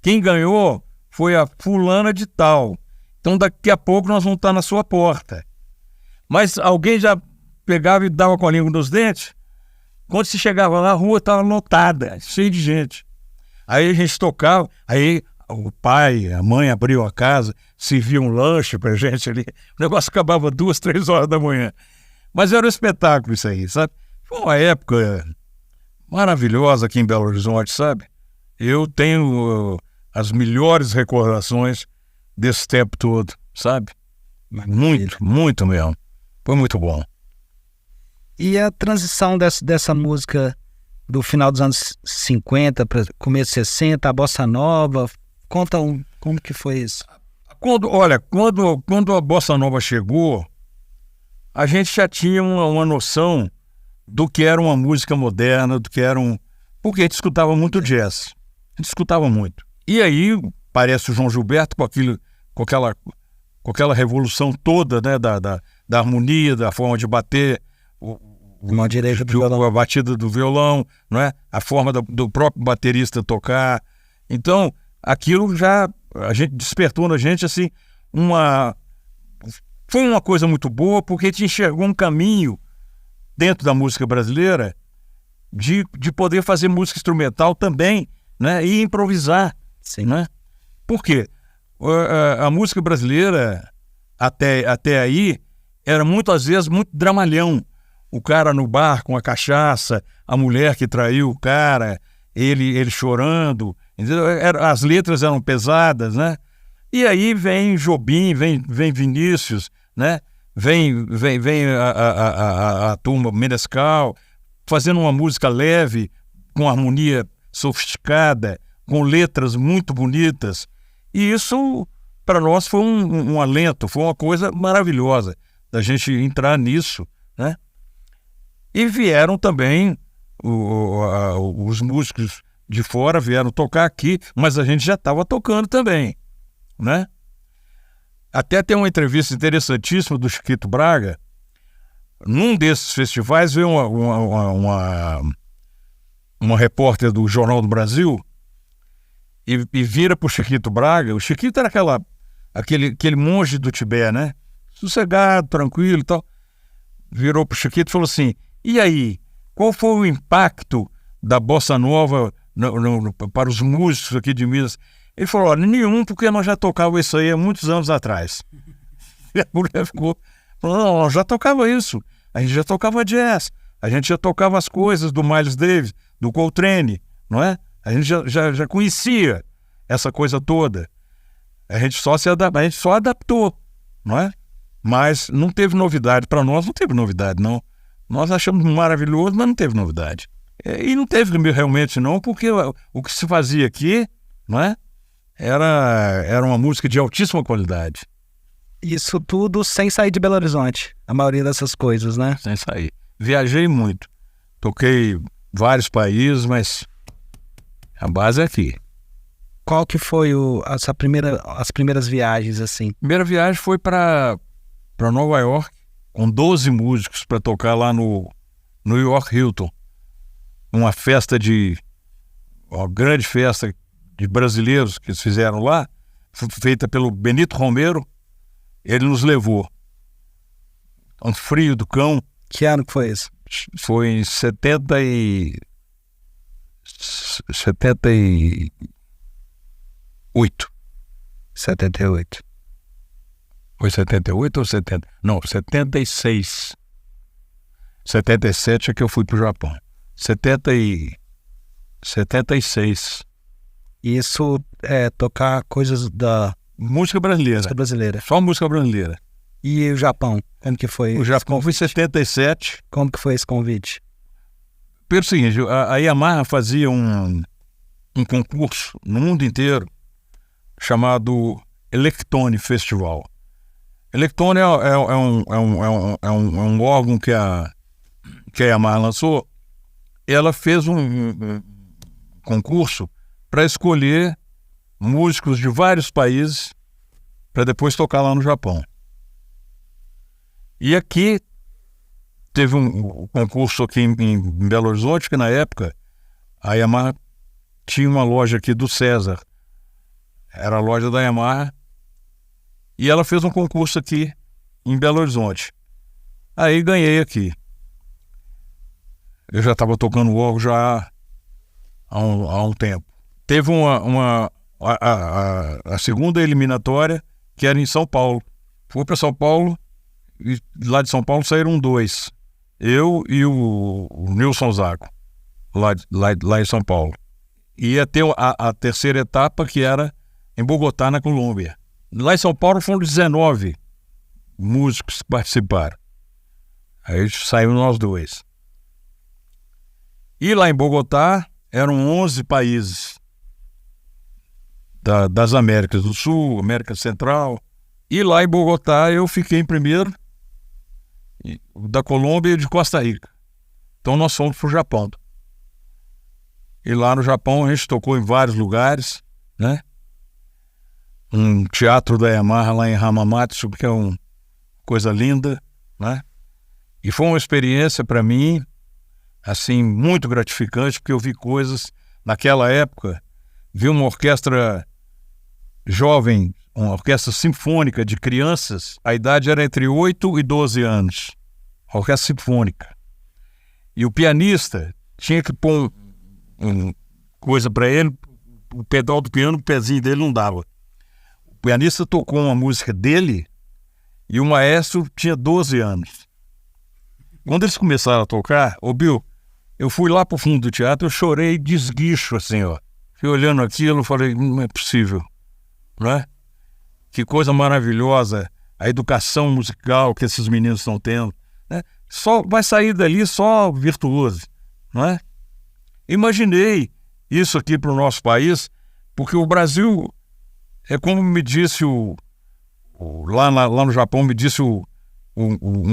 [SPEAKER 3] quem ganhou foi a fulana de tal. Então daqui a pouco nós vamos estar na sua porta. Mas alguém já pegava e dava com a língua nos dentes. Quando se chegava lá, a rua estava lotada, cheia de gente. Aí a gente tocava, aí o pai, a mãe abriam a casa, serviam um lanche pra gente ali. O negócio acabava 2, 3 horas da manhã. Mas era um espetáculo isso aí, sabe? Foi uma época maravilhosa aqui em Belo Horizonte, sabe? Eu tenho as melhores recordações desse tempo todo, sabe? Muito, muito mesmo. Foi muito bom.
[SPEAKER 1] E a transição dessa música do final dos anos 50 para começo de 60, a bossa nova, conta como que foi isso?
[SPEAKER 3] Quando a bossa nova chegou, a gente já tinha uma noção do que era uma música moderna, do que era porque a gente escutava muito jazz. A gente escutava muito. E aí, parece o João Gilberto com aquela revolução toda, né, da harmonia, da forma de bater,
[SPEAKER 1] Mão direita do violão.
[SPEAKER 3] a batida do violão, não é? A forma do próprio baterista tocar. Então, aquilo já a gente despertou na gente assim foi uma coisa muito boa, porque te enxergou um caminho dentro da música brasileira de poder fazer música instrumental também, né? E improvisar.
[SPEAKER 1] Sim.
[SPEAKER 3] Né? Por quê? A música brasileira até aí era muitas vezes muito dramalhão. O cara no bar com a cachaça, a mulher que traiu o cara, ele chorando, entendeu? As letras eram pesadas, né? E aí vem Jobim, vem Vinícius, né? Vem a turma Menescal, fazendo uma música leve, com harmonia sofisticada, com letras muito bonitas. E isso, para nós, foi um alento, foi uma coisa maravilhosa da gente entrar nisso, né? E vieram também os músicos de fora, vieram tocar aqui, mas a gente já estava tocando também, né? Até tem uma entrevista interessantíssima do Chiquito Braga. Num desses festivais veio uma repórter do Jornal do Brasil e vira para o Chiquito Braga. O Chiquito era aquele monge do Tibete, né? Sossegado, tranquilo e tal. Virou para o Chiquito e falou assim: e aí, qual foi o impacto da bossa nova para os músicos aqui de Minas? Ele falou: olha, nenhum, porque nós já tocávamos isso aí há muitos anos atrás. E a mulher falou: não, nós já tocava isso. A gente já tocava jazz. A gente já tocava as coisas do Miles Davis, do Coltrane, não é? A gente já conhecia essa coisa toda. A gente só adaptou, não é? Mas não teve novidade. Para nós não teve novidade, não. Nós achamos maravilhoso, mas não teve novidade. E não teve realmente não, porque o que se fazia aqui, não é? Era uma música de altíssima qualidade.
[SPEAKER 1] Isso tudo sem sair de Belo Horizonte, a maioria dessas coisas, né?
[SPEAKER 3] Sem sair. Viajei muito. Toquei vários países, mas a base é aqui.
[SPEAKER 1] Qual que foi as primeiras viagens, assim?
[SPEAKER 3] A primeira viagem foi para Nova York, com 12 músicos para tocar lá no New York Hilton. Uma grande festa de brasileiros que eles fizeram lá, feita pelo Benito Romero. Ele nos levou. Um frio do cão.
[SPEAKER 1] Que ano que foi isso?
[SPEAKER 3] Foi em 78. Foi 78 ou 70? Não, 76. 77 é que eu fui pro Japão. 76.
[SPEAKER 1] Isso é tocar coisas da
[SPEAKER 3] Música brasileira.
[SPEAKER 1] música brasileira.
[SPEAKER 3] Só música brasileira.
[SPEAKER 1] E o Japão? Como que foi?
[SPEAKER 3] O Japão foi em 77.
[SPEAKER 1] Como que foi esse convite?
[SPEAKER 3] Pelo seguinte, a Yamaha fazia um concurso no mundo inteiro chamado Electone Festival. Electone é um órgão que a Yamaha lançou. Ela fez um concurso para escolher músicos de vários países para depois tocar lá no Japão. E aqui teve um concurso aqui em Belo Horizonte, que na época a Yamaha tinha uma loja aqui do César. Era a loja da Yamaha. E ela fez um concurso aqui em Belo Horizonte. Aí ganhei aqui. Eu já estava tocando órgão já há um tempo. Teve uma a segunda eliminatória, que era em São Paulo. Fui para São Paulo, e lá de São Paulo saíram 2. Eu e o Nilson Zago, lá em São Paulo. Ia ter a terceira etapa, que era em Bogotá, na Colômbia. Lá em São Paulo foram 19 músicos que participaram. Aí saímos nós 2. E lá em Bogotá eram 11 países das Américas do Sul, América Central. E lá em Bogotá eu fiquei em primeiro, da Colômbia e de Costa Rica. Então nós fomos para o Japão. E lá no Japão a gente tocou em vários lugares, né? Um teatro da Yamaha lá em Hamamatsu, que é uma coisa linda, né? E foi uma experiência para mim, assim, muito gratificante, porque eu vi coisas, naquela época, vi uma orquestra jovem, uma orquestra sinfônica de crianças, a idade era entre 8 e 12 anos, a orquestra sinfônica. E o pianista tinha que pôr coisa para ele, o pedal do piano, o pezinho dele não dava. O pianista tocou uma música dele e o maestro tinha 12 anos. Quando eles começaram a tocar, Bill, eu fui lá pro fundo do teatro, eu chorei de esguicho, assim, ó. Fui olhando aquilo, falei, não é possível, não é? Que coisa maravilhosa, a educação musical que esses meninos estão tendo, né? Só vai sair dali só virtuoso, não é? Imaginei isso aqui para o nosso país, porque o Brasil, é como me disse lá no Japão, me disse um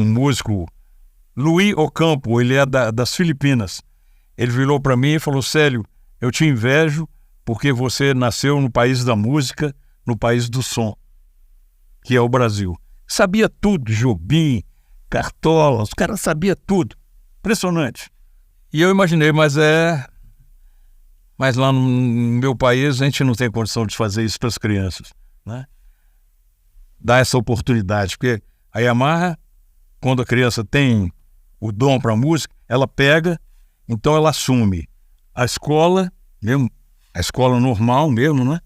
[SPEAKER 3] músico, Luiz Ocampo, ele é das Filipinas. Ele virou para mim e falou, Célio, eu te invejo porque você nasceu no país da música, no país do som, que é o Brasil. Sabia tudo, Jobim, Cartola, os caras sabiam tudo. Impressionante. E eu imaginei, mas lá no meu país a gente não tem condição de fazer isso para as crianças, né? Dar essa oportunidade, porque a Yamaha, quando a criança tem o dom para a música, ela pega, então ela assume a escola, mesmo, a escola normal mesmo, né?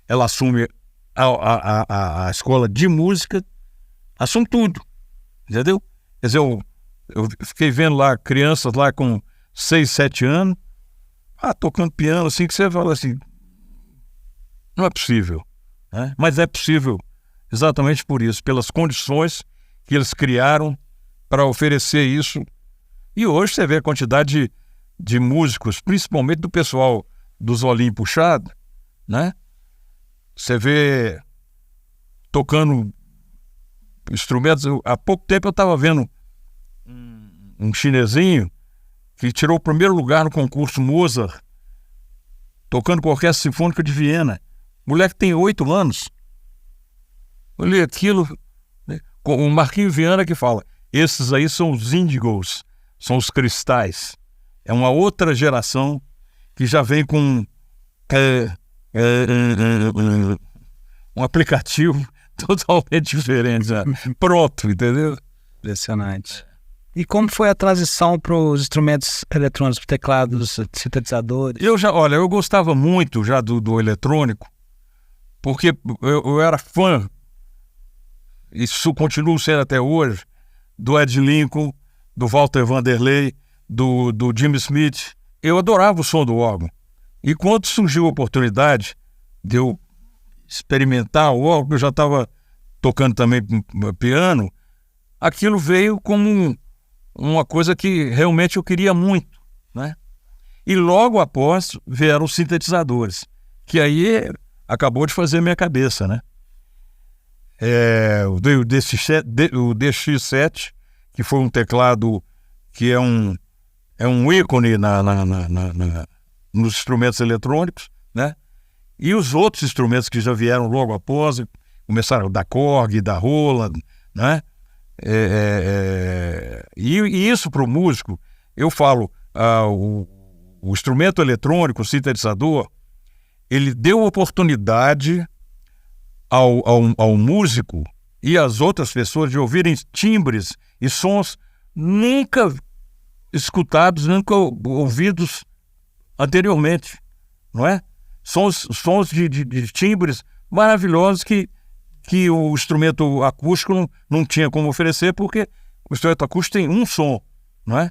[SPEAKER 3] Ela assume a escola de música, assume tudo, entendeu? Quer dizer, eu fiquei vendo lá crianças lá com 6, 7 anos, tocando piano, assim, que você fala assim, não é possível, né? Mas é possível exatamente por isso, pelas condições que eles criaram para oferecer isso. E hoje você vê a quantidade de músicos, principalmente do pessoal dos olhinhos puxados, né? Você vê tocando instrumentos. Há pouco tempo eu estava vendo um chinesinho que tirou o primeiro lugar no concurso Mozart, tocando com a Orquestra Sinfônica de Viena. Moleque tem 8 anos. Olha aquilo, né? O Marquinhos Viana que fala, esses aí são os índigos, são os cristais. É uma outra geração que já vem com um aplicativo totalmente diferente. Já. Pronto, entendeu?
[SPEAKER 1] Impressionante. E como foi a transição para os instrumentos eletrônicos, teclados, sintetizadores?
[SPEAKER 3] Eu gostava muito já do eletrônico, porque eu era fã, isso continuo sendo até hoje, do Ed Lincoln, do Walter Vanderlei, do Jimmy Smith. Eu adorava o som do órgão. E quando surgiu a oportunidade de eu experimentar o órgão, eu já estava tocando também piano, aquilo veio como uma coisa que realmente eu queria muito, né? E logo após vieram os sintetizadores, que aí acabou de fazer minha cabeça, né? O DX7, que foi um teclado que é um ícone nos instrumentos eletrônicos, né? E os outros instrumentos que já vieram logo após, começaram da Korg, da Roland, né? E isso para o músico, eu falo, o instrumento eletrônico, o sintetizador, ele deu oportunidade ao músico e às outras pessoas de ouvirem timbres e sons nunca escutados, nunca ouvidos anteriormente, não é? sons de timbres maravilhosos que o instrumento acústico não tinha como oferecer, porque o instrumento acústico tem um som, não é?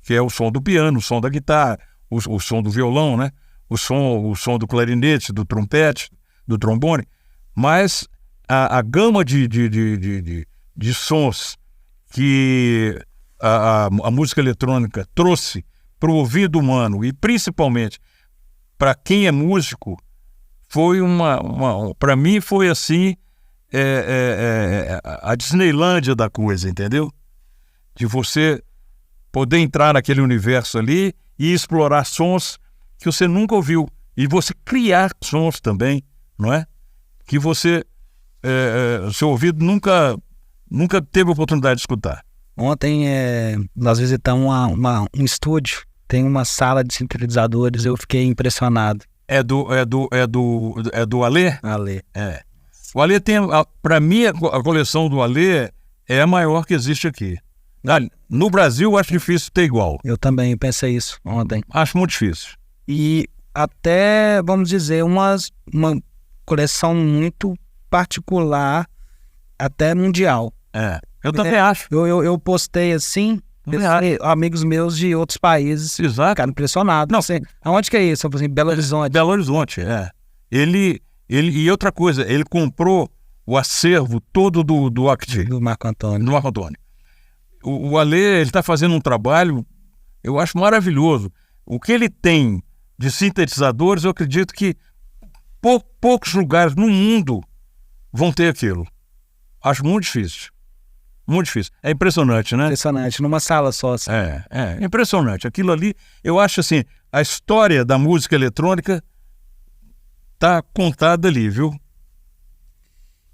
[SPEAKER 3] Que é o som do piano, o som da guitarra, o som do violão, né? O som do clarinete, do trompete, do trombone. Mas a gama de sons que a música eletrônica trouxe para o ouvido humano e principalmente para quem é músico, foi para mim foi assim a Disneylândia da coisa, entendeu? De você poder entrar naquele universo ali e explorar sons que você nunca ouviu e você criar sons também, não é? Que você seu ouvido nunca teve oportunidade de escutar.
[SPEAKER 1] Ontem nós visitamos um estúdio, tem uma sala de sintetizadores, eu fiquei impressionado.
[SPEAKER 3] É do Alê?
[SPEAKER 1] Ale.
[SPEAKER 3] É. O Alê tem, para mim, a coleção do Alê é a maior que existe aqui. No Brasil, eu acho difícil ter igual.
[SPEAKER 1] Eu também pensei isso ontem.
[SPEAKER 3] Acho muito difícil.
[SPEAKER 1] E até, vamos dizer, uma coleção muito particular, até mundial.
[SPEAKER 3] Eu também acho.
[SPEAKER 1] Eu postei assim, amigos meus de outros países ficaram impressionados.
[SPEAKER 3] Não.
[SPEAKER 1] Assim, aonde que é isso? Eu falei assim, Belo Horizonte.
[SPEAKER 3] Belo Horizonte, e outra coisa, ele comprou o acervo todo do Acti,
[SPEAKER 1] Do Marco Antônio.
[SPEAKER 3] do Marco Antônio. O Alê, ele está fazendo um trabalho, eu acho maravilhoso. O que ele tem de sintetizadores, eu acredito que poucos lugares no mundo vão ter aquilo. Acho muito difícil. Muito difícil. É impressionante, né?
[SPEAKER 1] Impressionante, numa sala só. Assim.
[SPEAKER 3] É impressionante. Aquilo ali, eu acho assim, a história da música eletrônica tá contada ali, viu?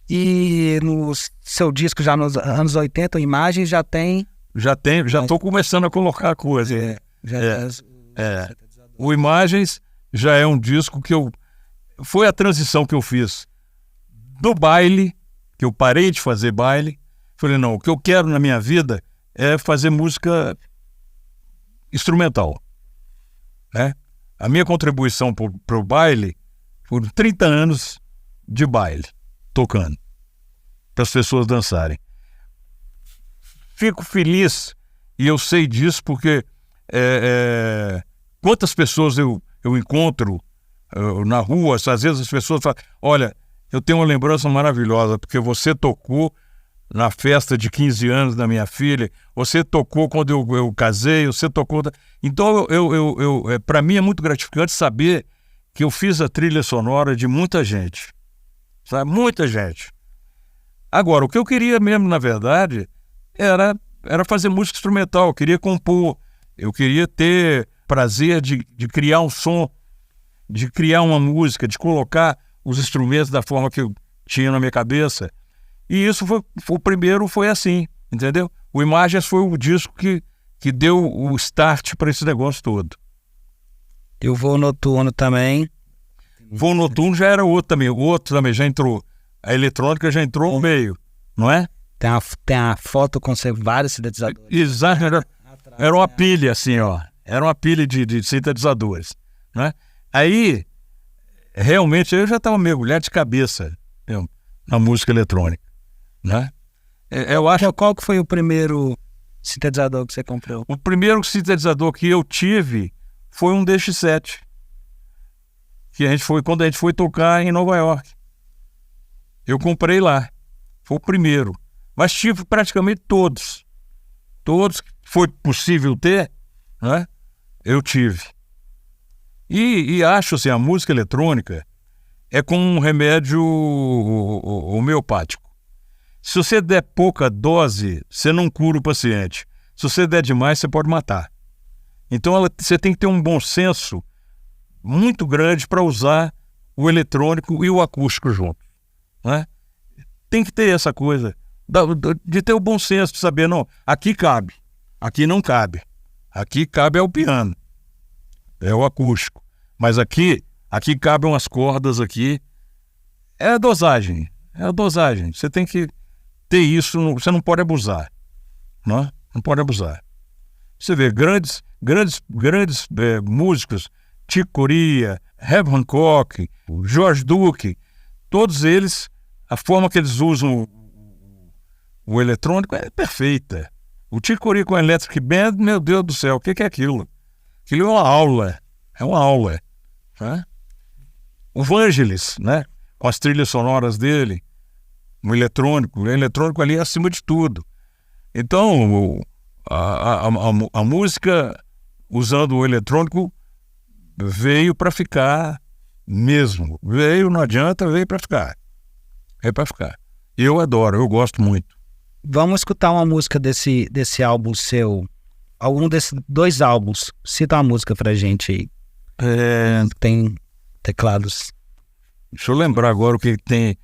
[SPEAKER 1] E no seu disco, já nos anos 80, Imagens já tem...
[SPEAKER 3] Já estou começando a colocar a coisa. O Imagens já é um disco que foi a transição que eu fiz do baile, que eu parei de fazer baile. Falei, não, o que eu quero na minha vida é fazer música instrumental. Né? A minha contribuição para o baile foram 30 anos de baile, tocando, para as pessoas dançarem. Fico feliz, e eu sei disso porque quantas pessoas eu encontro na rua, às vezes as pessoas falam, olha, eu tenho uma lembrança maravilhosa, porque você tocou na festa de 15 anos da minha filha, você tocou quando eu casei, você tocou... Então, para mim é muito gratificante saber que eu fiz a trilha sonora de muita gente, sabe? Muita gente. Agora, o que eu queria mesmo, na verdade, era fazer música instrumental, eu queria compor, eu queria ter prazer de criar um som, de criar uma música, de colocar os instrumentos da forma que eu tinha na minha cabeça. E isso o primeiro foi assim, entendeu? O Imagens foi o disco que deu o start para esse negócio todo.
[SPEAKER 1] E o Voo Noturno também.
[SPEAKER 3] Voo Noturno já era outro também. O outro também já entrou. A eletrônica já entrou no meio, não é?
[SPEAKER 1] Tem a foto com vários sintetizadores.
[SPEAKER 3] Exato. Era uma pilha assim, ó. Era uma pilha de sintetizadores, né? Aí, realmente, eu já estava mergulhado de cabeça na música eletrônica. Né? Eu acho...
[SPEAKER 1] Qual que foi o primeiro sintetizador que você comprou?
[SPEAKER 3] O primeiro sintetizador que eu tive foi um DX7, que quando a gente foi tocar em Nova York. Eu comprei lá, foi o primeiro, mas tive praticamente todos que foi possível ter, né? Eu tive. E acho assim, a música eletrônica é como um remédio homeopático. Se você der pouca dose, você não cura o paciente. Se você der demais, você pode matar. Então você tem que ter um bom senso muito grande para usar o eletrônico e o acústico juntos. Né? Tem que ter essa coisa de ter o bom senso, de saber, não, aqui cabe, aqui não cabe. Aqui cabe é o piano, é o acústico. Mas aqui cabem umas cordas aqui. É a dosagem. Você tem que ter isso, você não pode abusar, não pode abusar. Você vê grandes músicos, Chico Corea, Herbie Hancock, o George Duke, todos eles, a forma que eles usam o eletrônico é perfeita. O Chick Corea Electric Band, meu Deus do céu, o que é aquilo? Aquilo é uma aula. Né? O Vangelis, né? Com as trilhas sonoras dele, o eletrônico ali é acima de tudo. Então, a música usando o eletrônico veio para ficar mesmo. Não adianta, veio para ficar. Veio para ficar. Eu adoro, eu gosto muito.
[SPEAKER 1] Vamos escutar uma música desse álbum seu. Algum desses 2 álbuns. Cita uma música pra gente aí. Tem teclados.
[SPEAKER 3] Deixa eu lembrar agora o que tem.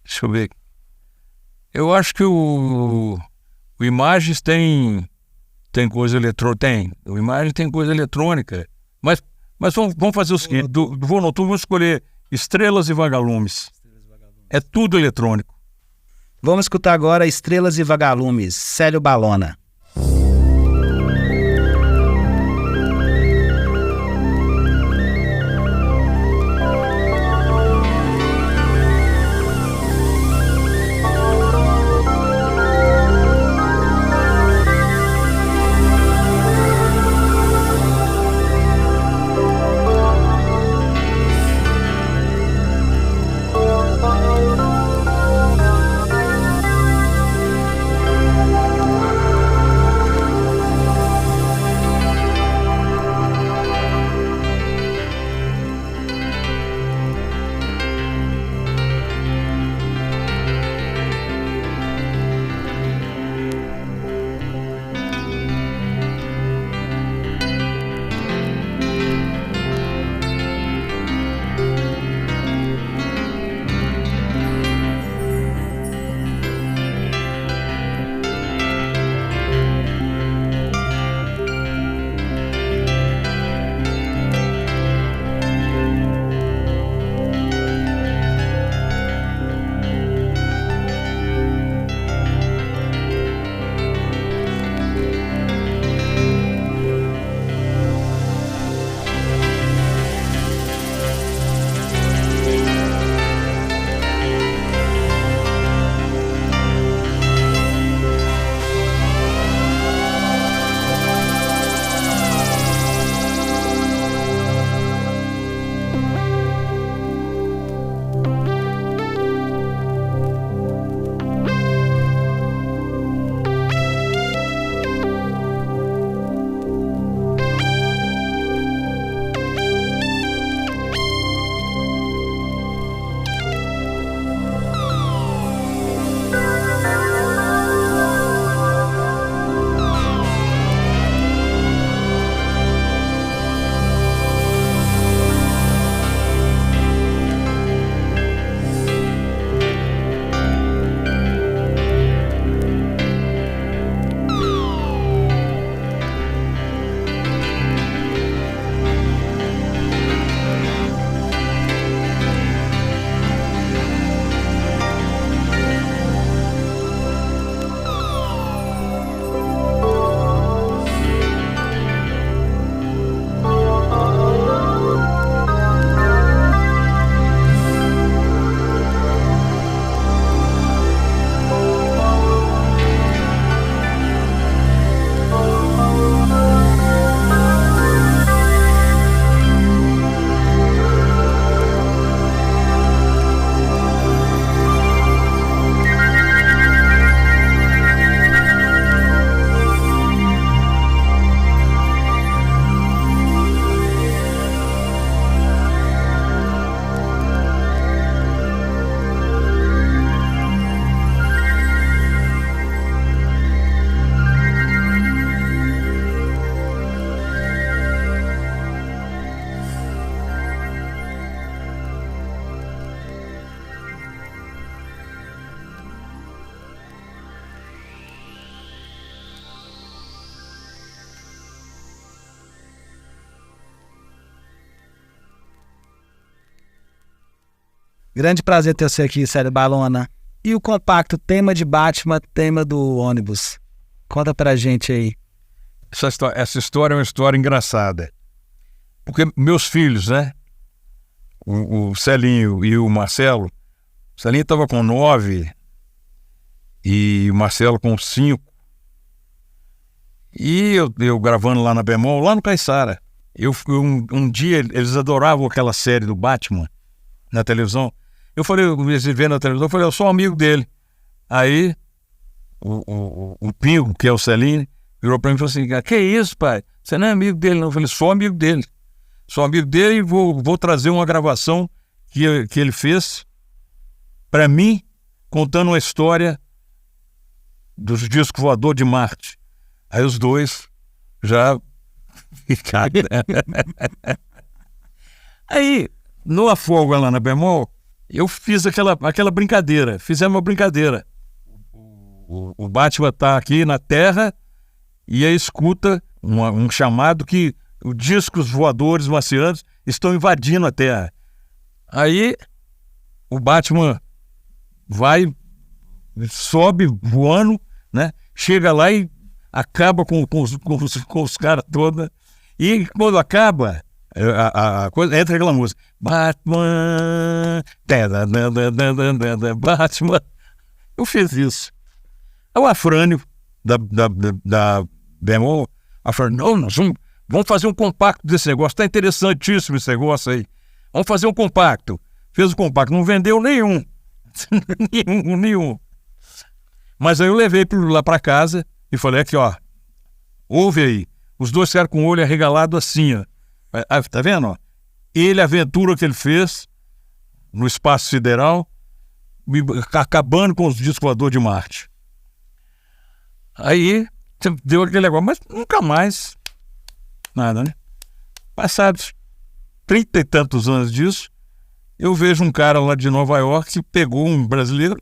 [SPEAKER 3] Deixa eu ver. Eu acho que o Imagens tem coisa eletrônica. O Imagens tem coisa eletrônica. Mas vamos fazer o seguinte. Do Voo Noturno, vamos escolher Estrelas e Vagalumes. É tudo eletrônico.
[SPEAKER 1] Vamos escutar agora Estrelas e Vagalumes, Célio Balona. Grande prazer ter você aqui, Célio Balona. E o compacto tema de Batman, tema do ônibus. Conta pra gente aí.
[SPEAKER 3] Essa história é uma história engraçada. Porque meus filhos, né? o Celinho e o Marcelo. O Celinho estava com 9 e o Marcelo com 5. E eu gravando lá na Bemol, lá no Caiçara. Um dia eles adoravam aquela série do Batman na televisão. Eu falei, eles vendo na televisão, eu falei, eu sou amigo dele. Aí o Pingo, que é o Celinho, virou pra mim e falou assim: que isso, pai? Você não é amigo dele, não? Eu falei, sou amigo dele. Sou amigo dele e vou trazer uma gravação que ele fez pra mim, contando uma história dos discos voador de Marte. Aí os dois já ficaram. Aí, no Afogo lá na Bemol, eu fiz aquela brincadeira. Fizemos uma brincadeira. O Batman tá aqui na Terra e aí escuta um chamado que os discos voadores marcianos estão invadindo a Terra. Aí o Batman sobe voando, né? Chega lá e acaba com os caras todos. E quando acaba, a coisa, entra aquela música. Batman, Batman. Eu fiz isso. Aí o Afrânio da Bemol, Afrânio, nós vamos fazer um compacto desse negócio. Tá interessantíssimo esse negócio aí. Vamos fazer um compacto. Fez o compacto, não vendeu nenhum. nenhum. Mas aí eu levei lá pra casa e falei aqui, ó, ouve aí. Os dois ficaram com o olho arregalado assim, ó. Tá vendo, ó? A aventura que ele fez no espaço sideral, acabando com os discos voadores de Marte. Aí deu aquele negócio, mas nunca mais nada, né? Passados 30 e tantos anos disso, eu vejo um cara lá de Nova York que pegou um brasileiro,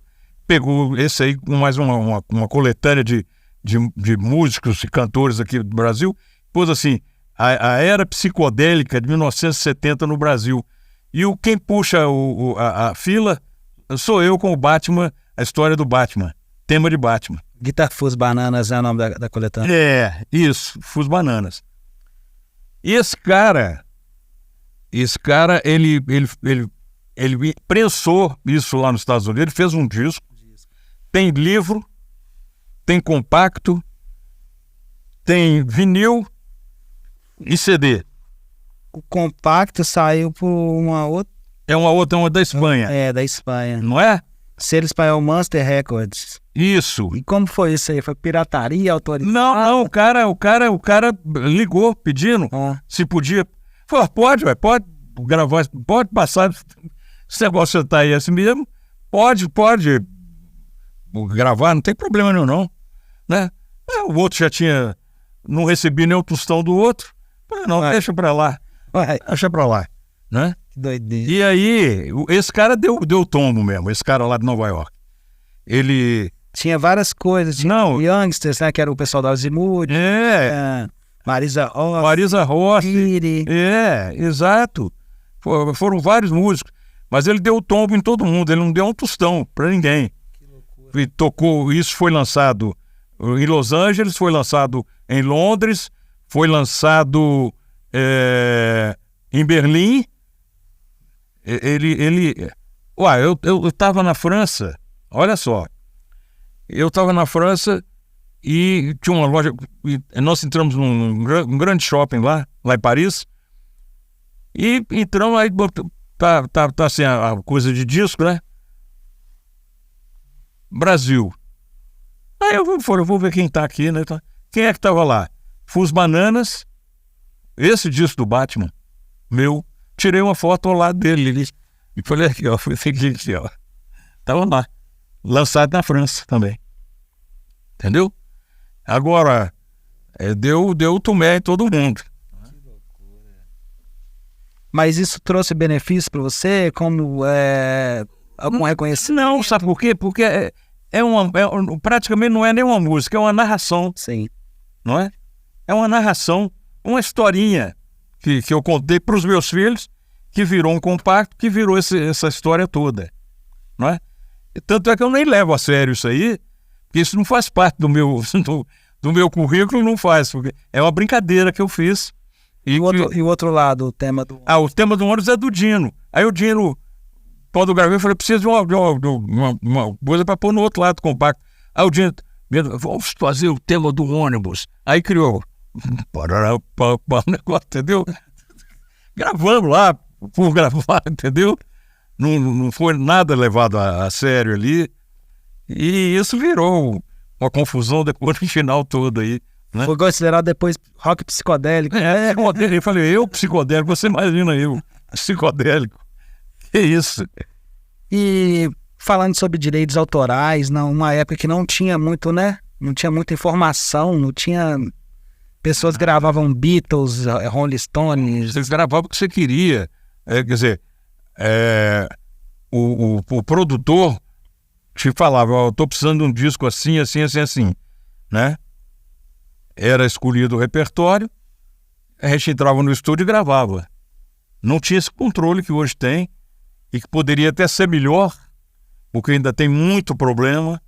[SPEAKER 3] pegou esse aí com mais uma coletânea de músicos e cantores aqui do Brasil, pôs assim, a era psicodélica de 1970 no Brasil. E quem puxa a fila sou eu com o Batman, a história do Batman, tema de Batman.
[SPEAKER 1] Guitar Fus Bananas é o nome da coletânea.
[SPEAKER 3] É, isso, Fus Bananas. E esse cara, ele prensou isso lá nos Estados Unidos, ele fez um disco, tem livro, tem compacto, tem vinil e CD.
[SPEAKER 1] O compacto saiu por uma outra...
[SPEAKER 3] É uma da Espanha.
[SPEAKER 1] É, da Espanha.
[SPEAKER 3] Não é?
[SPEAKER 1] Selo espanhol Monster Records.
[SPEAKER 3] Isso.
[SPEAKER 1] E como foi isso aí? Foi pirataria autorizada?
[SPEAKER 3] Não, o cara ligou pedindo se podia. Falou, pode gravar, pode passar. Esse negócio tá aí assim mesmo. Pode gravar, não tem problema nenhum, não. Né? O outro já tinha. Não recebi nem o tostão do outro. Não, deixa pra lá. Deixa pra lá. Né?
[SPEAKER 1] Que doideira.
[SPEAKER 3] E aí, esse cara deu tombo mesmo, esse cara lá de Nova York. Ele.
[SPEAKER 1] Tinha várias coisas. Tinha
[SPEAKER 3] Não.
[SPEAKER 1] Youngsters, né? Que era o pessoal da Azimuth. Marisa Rossi. Kiri.
[SPEAKER 3] Exato. Foram vários músicos. Mas ele deu tombo em todo mundo, ele não deu um tostão pra ninguém. Que loucura. E tocou, isso foi lançado em Los Angeles, foi lançado em Londres, foi lançado em Berlim. Eu tava na França, olha só. Eu estava na França e tinha uma loja. Nós entramos num grande shopping lá em Paris. E entramos aí, tá assim a coisa de disco, né? Brasil. Aí eu vou ver quem tá aqui, né? Quem é que tava lá? Fus Bananas, esse disco do Batman, meu. Tirei uma foto ao lado dele e falei aqui, ó. Tava lá. Lançado na França também. Entendeu? Agora, deu tumé em todo mundo.
[SPEAKER 1] Que loucura. Mas isso trouxe benefício para você? Como algum reconhecimento?
[SPEAKER 3] Não, sabe por quê? Porque praticamente não é nem uma música, é uma narração.
[SPEAKER 1] Sim.
[SPEAKER 3] Não é? É uma narração, uma historinha que eu contei para os meus filhos, que virou um compacto, que virou essa história toda. Não é? Tanto é que eu nem levo a sério isso aí, porque isso não faz parte do meu currículo, não faz, porque é uma brincadeira que eu fiz
[SPEAKER 1] E o outro lado, o tema do...
[SPEAKER 3] O tema do ônibus é do Dino. Aí o Dino, quando eu gravei, eu falei, preciso de uma coisa para pôr no outro lado do compacto. Aí o Dino, vamos fazer o tema do ônibus. Aí criou, negócio, entendeu? Gravamos lá, por gravar, entendeu? Não foi nada levado a sério ali. E isso virou uma confusão depois no final todo aí. Né?
[SPEAKER 1] Foi considerado depois rock psicodélico.
[SPEAKER 3] Eu falei, eu psicodélico, você imagina eu, psicodélico. Que isso?
[SPEAKER 1] E falando sobre direitos autorais, numa época que não tinha muito, né? Não tinha muita informação, não tinha... Pessoas gravavam Beatles, Rolling Stones...
[SPEAKER 3] Você gravava o que você queria. Quer dizer, o produtor te falava, eu tô precisando de um disco assim, assim, assim, assim, né? Era escolhido o repertório, a gente entrava no estúdio e gravava. Não tinha esse controle que hoje tem e que poderia até ser melhor, porque ainda tem muito problema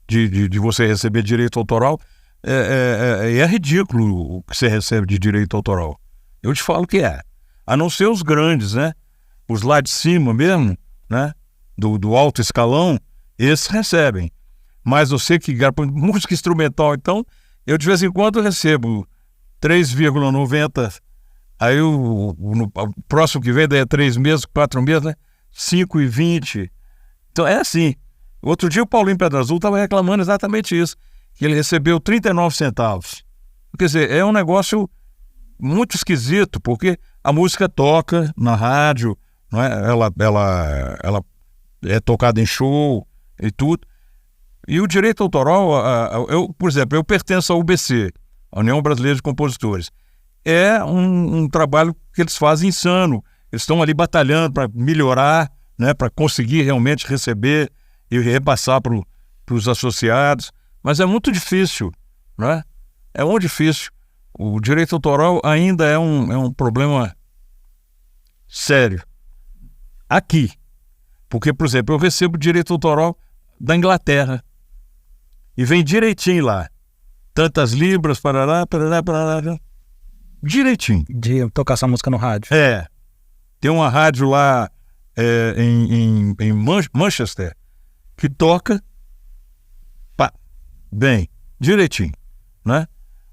[SPEAKER 3] de você receber direito autoral. É ridículo o que você recebe de direito autoral. Eu te falo que é. A não ser os grandes, né? Os lá de cima mesmo, né? Do alto escalão, esses recebem. Mas você que grava música instrumental, então... Eu, de vez em quando, recebo 3,90. Aí o próximo que vem daí é 3 meses, 4 meses, né? 5,20. Então é assim. Outro dia o Paulinho Pedra Azul estava reclamando exatamente isso. Que ele recebeu 39 centavos. Quer dizer, é um negócio muito esquisito, porque a música toca na rádio, não é? Ela é tocada em show e tudo. E o direito autoral, por exemplo, eu pertenço à UBC, a União Brasileira de Compositores. É um trabalho que eles fazem insano. Eles estão ali batalhando para melhorar, né, para conseguir realmente receber e repassar para os associados. Mas é muito difícil, né? É muito difícil. O direito autoral ainda é um problema sério. Aqui. Porque, por exemplo, eu recebo direito autoral da Inglaterra. E vem direitinho lá. Tantas libras, parará. Direitinho.
[SPEAKER 1] De tocar essa música no rádio.
[SPEAKER 3] Tem uma rádio lá em Manchester que toca bem, direitinho, né?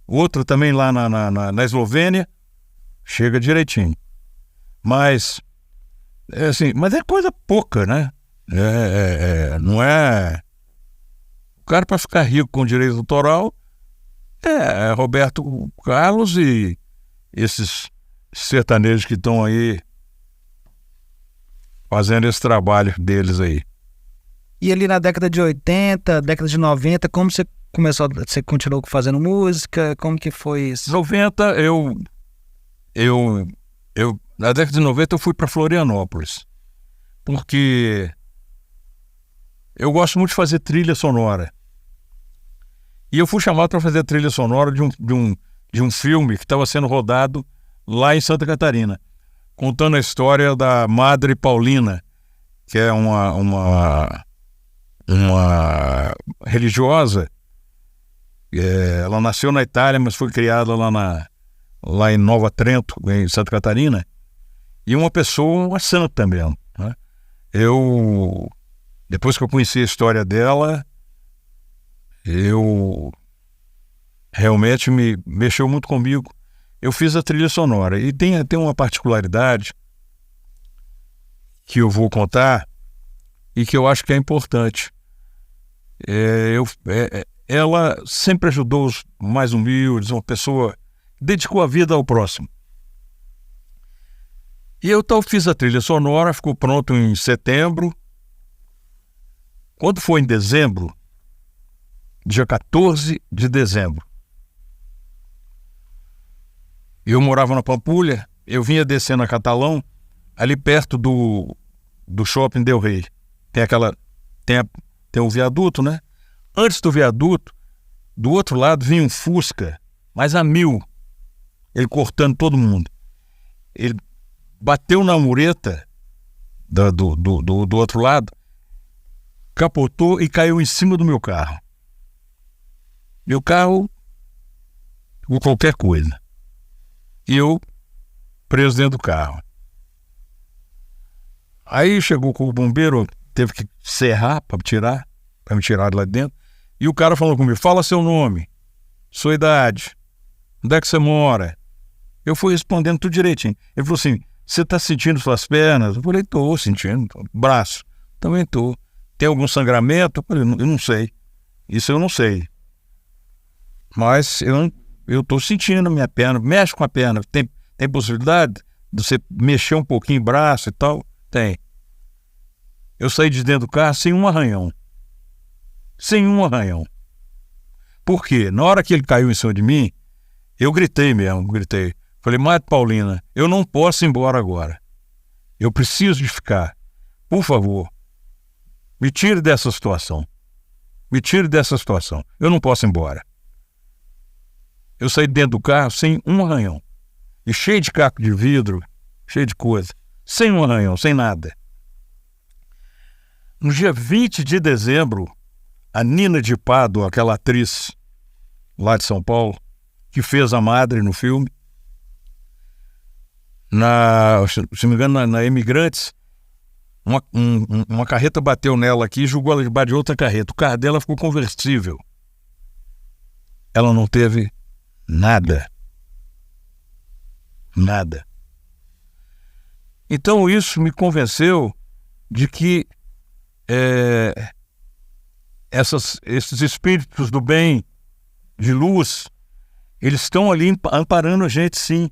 [SPEAKER 3] Outro também lá na Eslovênia chega direitinho. Mas mas é coisa pouca, né? Não é... O cara, para ficar rico com direito autoral, é Roberto Carlos e esses sertanejos que estão aí fazendo esse trabalho deles aí.
[SPEAKER 1] E ali na década de 80, década de 90, como você começou, você continuou fazendo música? Como que foi isso?
[SPEAKER 3] 90, na década de 90 eu fui para Florianópolis, porque eu gosto muito de fazer trilha sonora. E eu fui chamado para fazer a trilha sonora de um filme que estava sendo rodado lá em Santa Catarina, contando a história da Madre Paulina, que é uma religiosa. Ela nasceu na Itália, mas foi criada lá em Nova Trento, em Santa Catarina, e uma santa mesmo, né? Depois que eu conheci a história dela, realmente me mexeu muito comigo. Eu fiz a trilha sonora e tem uma particularidade que eu vou contar e que eu acho que é importante. Ela sempre ajudou os mais humildes, uma pessoa que dedicou a vida ao próximo. E eu fiz a trilha sonora, ficou pronto em setembro. Quando foi em dezembro, dia 14 de dezembro, eu morava na Pampulha, eu vinha descendo a Catalão, ali perto do Shopping Del Rey. Tem um viaduto, né? Antes do viaduto, do outro lado vinha um Fusca, mas a 1000, ele cortando todo mundo. Ele bateu na mureta do outro lado, capotou e caiu em cima do meu carro. Meu carro, ou qualquer coisa. E eu preso dentro do carro. Aí chegou com o bombeiro, teve que serrar para me tirar de lá de dentro. E o cara falou comigo: fala seu nome, sua idade, onde é que você mora? Eu fui respondendo tudo direitinho. Ele falou assim: você está sentindo suas pernas? Eu falei: estou sentindo. Braço? Também estou. Tem algum sangramento? Eu falei: eu não sei. Isso eu não sei. Mas eu estou sentindo minha perna. Mexe com a perna. Tem possibilidade de você mexer um pouquinho o braço e tal? Tem. Eu saí de dentro do carro sem um arranhão. Sem um arranhão. Por quê? Na hora que ele caiu em cima de mim, eu gritei mesmo, gritei. Falei: Maria Paulina, eu não posso ir embora agora. Eu preciso de ficar. Por favor, me tire dessa situação. Me tire dessa situação. Eu não posso ir embora. Eu saí de dentro do carro sem um arranhão. E cheio de caco de vidro, cheio de coisa. Sem um arranhão, sem nada. No dia 20 de dezembro, a Nina de Pádua, aquela atriz lá de São Paulo, que fez a Madre no filme, se não me engano, na Imigrantes, uma carreta bateu nela aqui e jogou ela debaixo de outra carreta. O carro dela ficou conversível. Ela não teve nada. Nada. Então isso me convenceu de que esses espíritos do bem, de luz, eles estão ali amparando a gente, sim.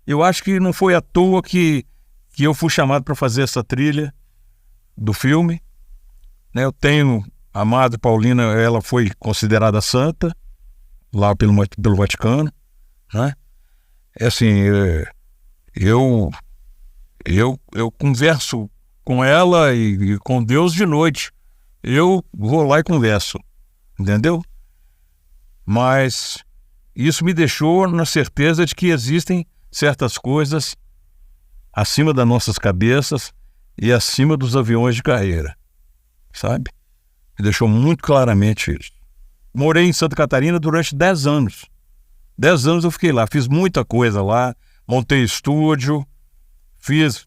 [SPEAKER 3] Eu acho que não foi à toa que eu fui chamado para fazer essa trilha do filme, né? Eu tenho a Madre Paulina, ela foi considerada santa lá pelo Vaticano, né? É assim, eu converso com ela e com Deus de noite. Eu vou lá e converso, entendeu? Mas isso me deixou na certeza de que existem certas coisas acima das nossas cabeças e acima dos aviões de carreira, sabe? Me deixou muito claramente isso. Morei em Santa Catarina durante 10 anos. 10 anos eu fiquei lá, fiz muita coisa lá, montei estúdio, fiz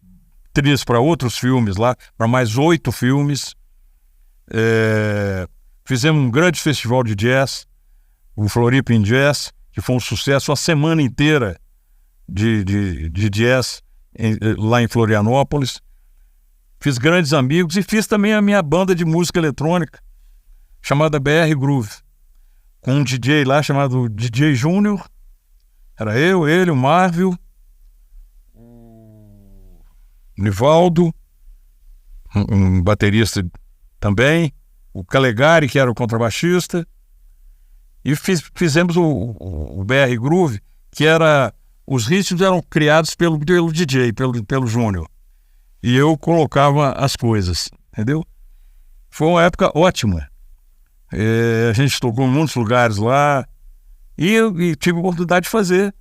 [SPEAKER 3] trilhas para outros filmes lá, para mais 8 filmes. Fizemos um grande festival de jazz, o Floripa in Jazz, que foi um sucesso, a semana inteira de jazz lá em Florianópolis. Fiz grandes amigos e fiz também a minha banda de música eletrônica, chamada BR Groove, com um DJ lá chamado DJ Júnior. Era eu, ele, o Marvio, o Nivaldo, um baterista também, o Calegari, que era o contrabaixista, e fizemos o BR Groove, que era... Os ritmos eram criados pelo DJ, pelo Júnior. E eu colocava as coisas, entendeu? Foi uma época ótima. A gente tocou em muitos lugares lá. E tive a oportunidade de fazer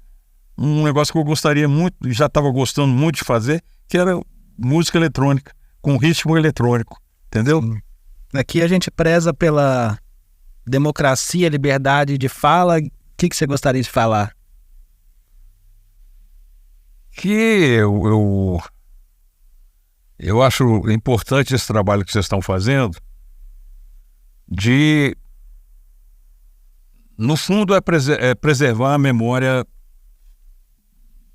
[SPEAKER 3] um negócio que eu gostaria muito, e já estava gostando muito de fazer, que era música eletrônica, com ritmo eletrônico, entendeu?
[SPEAKER 1] Aqui a gente preza pela democracia, liberdade de fala. O que você gostaria de falar?
[SPEAKER 3] Que eu acho importante esse trabalho que vocês estão fazendo, no fundo é preservar a memória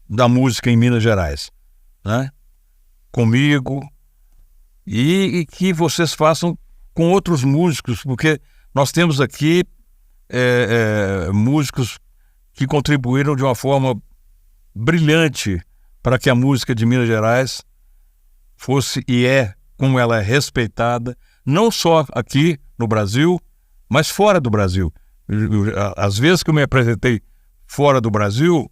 [SPEAKER 3] da música em Minas Gerais, né? Comigo, e que vocês façam com outros músicos, porque nós temos aqui músicos que contribuíram de uma forma brilhante para que a música de Minas Gerais fosse e como ela é respeitada, não só aqui no Brasil, mas fora do Brasil. Às vezes que eu me apresentei fora do Brasil,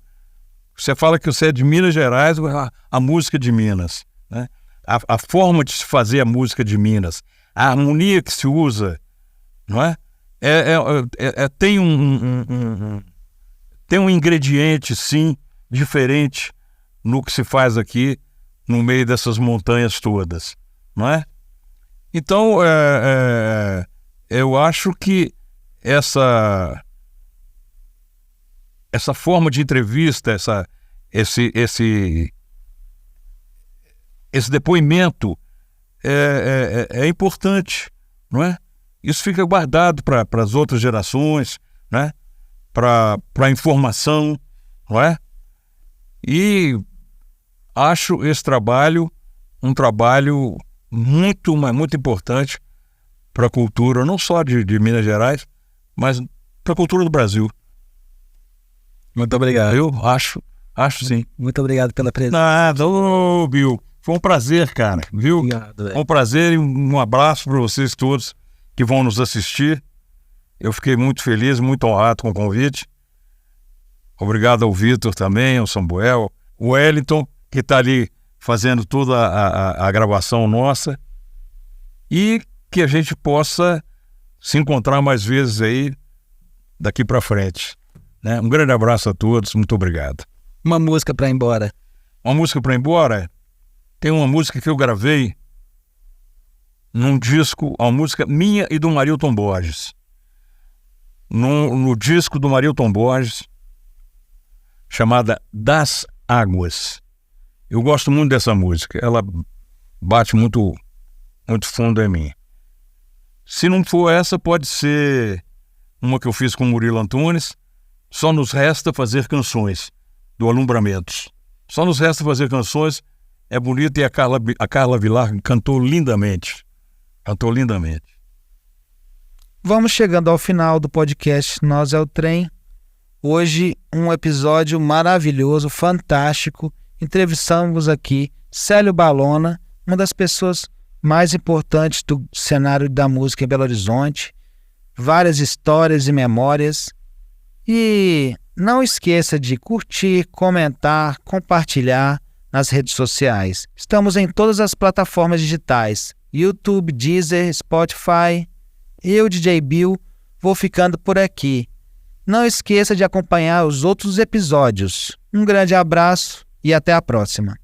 [SPEAKER 3] você fala que você é de Minas Gerais, a música de Minas, né? A forma de se fazer a música de Minas, a harmonia que se usa, não é? Tem um ingrediente, sim, diferente no que se faz aqui no meio dessas montanhas todas, não é? Então, eu acho que essa forma de entrevista, esse esse depoimento é importante, não é? Isso fica guardado para as outras gerações, né? Para a informação, não é? E acho esse trabalho um trabalho muito, mas muito importante para a cultura, não só de Minas Gerais, mas para a cultura do Brasil.
[SPEAKER 1] Muito obrigado.
[SPEAKER 3] Eu acho sim.
[SPEAKER 1] Muito obrigado pela presença.
[SPEAKER 3] Nada, ô Bill, foi um prazer, cara, viu?
[SPEAKER 1] Obrigado,
[SPEAKER 3] Foi um prazer e um abraço para vocês todos que vão nos assistir. Eu fiquei muito feliz, muito honrado com o convite. Obrigado ao Vitor também, ao Samuel, o Wellington, que está ali fazendo toda a gravação nossa. E que a gente possa se encontrar mais vezes aí daqui para frente, né? Um grande abraço a todos, muito obrigado.
[SPEAKER 1] Uma música para ir embora.
[SPEAKER 3] Uma música para ir embora? Tem uma música que eu gravei num disco, uma música minha e do Marilton Borges. No disco do Marilton Borges, chamada Das Águas. Eu gosto muito dessa música, ela bate muito, muito fundo em mim. Se não for essa, pode ser uma que eu fiz com o Murilo Antunes, Só Nos Resta Fazer Canções, do Alumbramentos. Só Nos Resta Fazer Canções é bonito e a Carla Vilar cantou lindamente. Cantou lindamente.
[SPEAKER 1] Vamos chegando ao final do podcast Nós é o Trem. Hoje um episódio maravilhoso, fantástico. Entrevistamos aqui Célio Balona, uma das pessoas mais importantes do cenário da música em Belo Horizonte. Várias histórias e memórias. E não esqueça de curtir, comentar, compartilhar nas redes sociais. Estamos em todas as plataformas digitais: YouTube, Deezer, Spotify. Eu, DJ Bill, vou ficando por aqui. Não esqueça de acompanhar os outros episódios. Um grande abraço e até a próxima.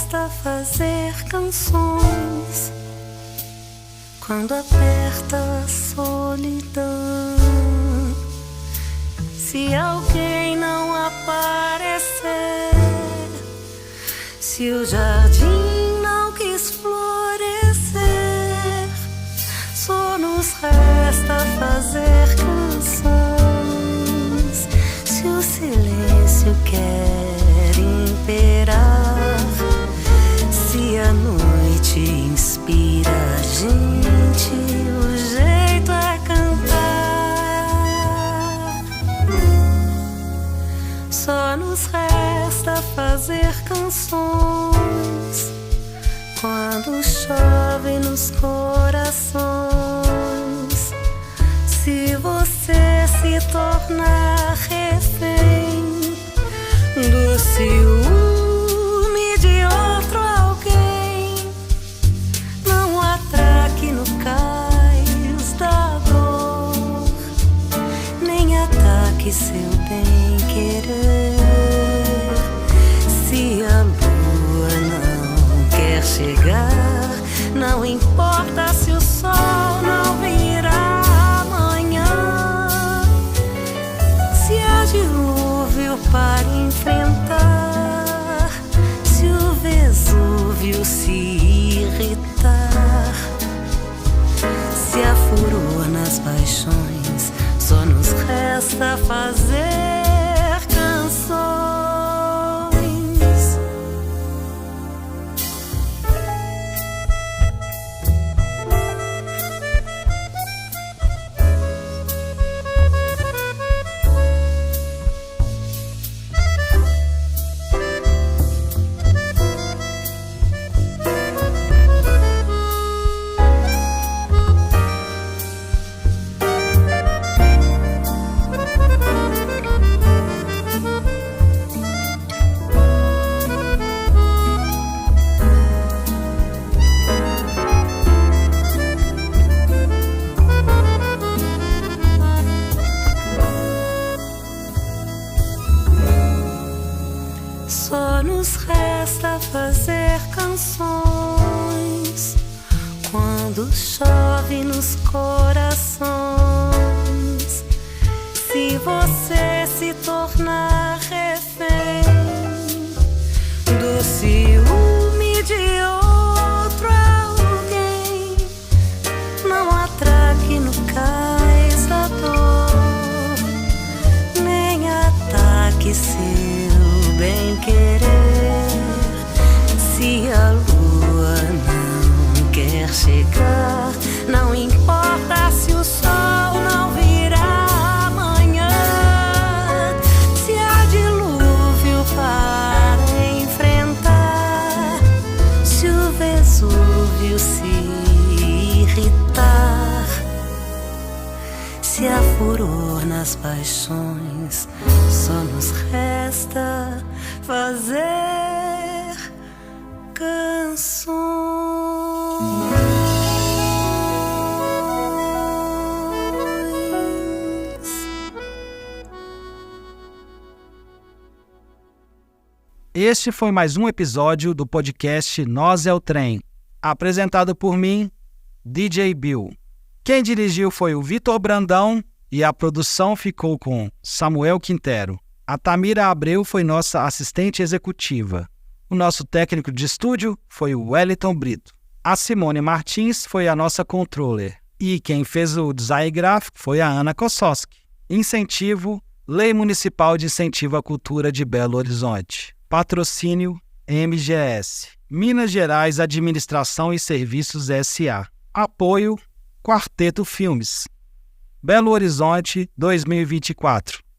[SPEAKER 4] resta fazer canções quando aperta a solidão. Se alguém não aparecer, se o jardim não quis florescer, só nos resta fazer canções. Se o silêncio quer imperar, se a noite inspira a gente, o jeito é cantar. Só nos resta fazer canções quando chove nos corações. Se você se tornar refém do ciúme de outro alguém, não atraque no cais da dor, nem ataque seu bem-querer. Se a lua não quer chegar, não importa se o sol não virá amanhã. Se há dilúvio para enfrentar, se o Vesúvio se irritar, se há furor nas paixões, só nos resta fazer canções. Só nos resta fazer canções quando chove nos corações. Se você se tornar refém do ciúme de outro alguém, não atraque no cais da dor, nem ataque seu bem-querer. Se a lua não quer chegar, não importa se o sol não virá amanhã. Se há dilúvio para enfrentar, se o Vesúvio se irritar, se há furor nas paixões, só nos resta fazer canções.
[SPEAKER 1] Este foi mais um episódio do podcast Nós é o Trem, apresentado por mim, DJ Bill. Quem dirigiu foi o Vitor Brandão e a produção ficou com Samuel Quintero. A Tamira Abreu foi nossa assistente executiva. O nosso técnico de estúdio foi o Wellington Brito. A Simone Martins foi a nossa controller. E quem fez o design gráfico foi a Ana Kossoski. Incentivo, Lei Municipal de Incentivo à Cultura de Belo Horizonte. Patrocínio, MGS. Minas Gerais Administração e Serviços S.A. Apoio, Quarteto Filmes. Belo Horizonte 2024.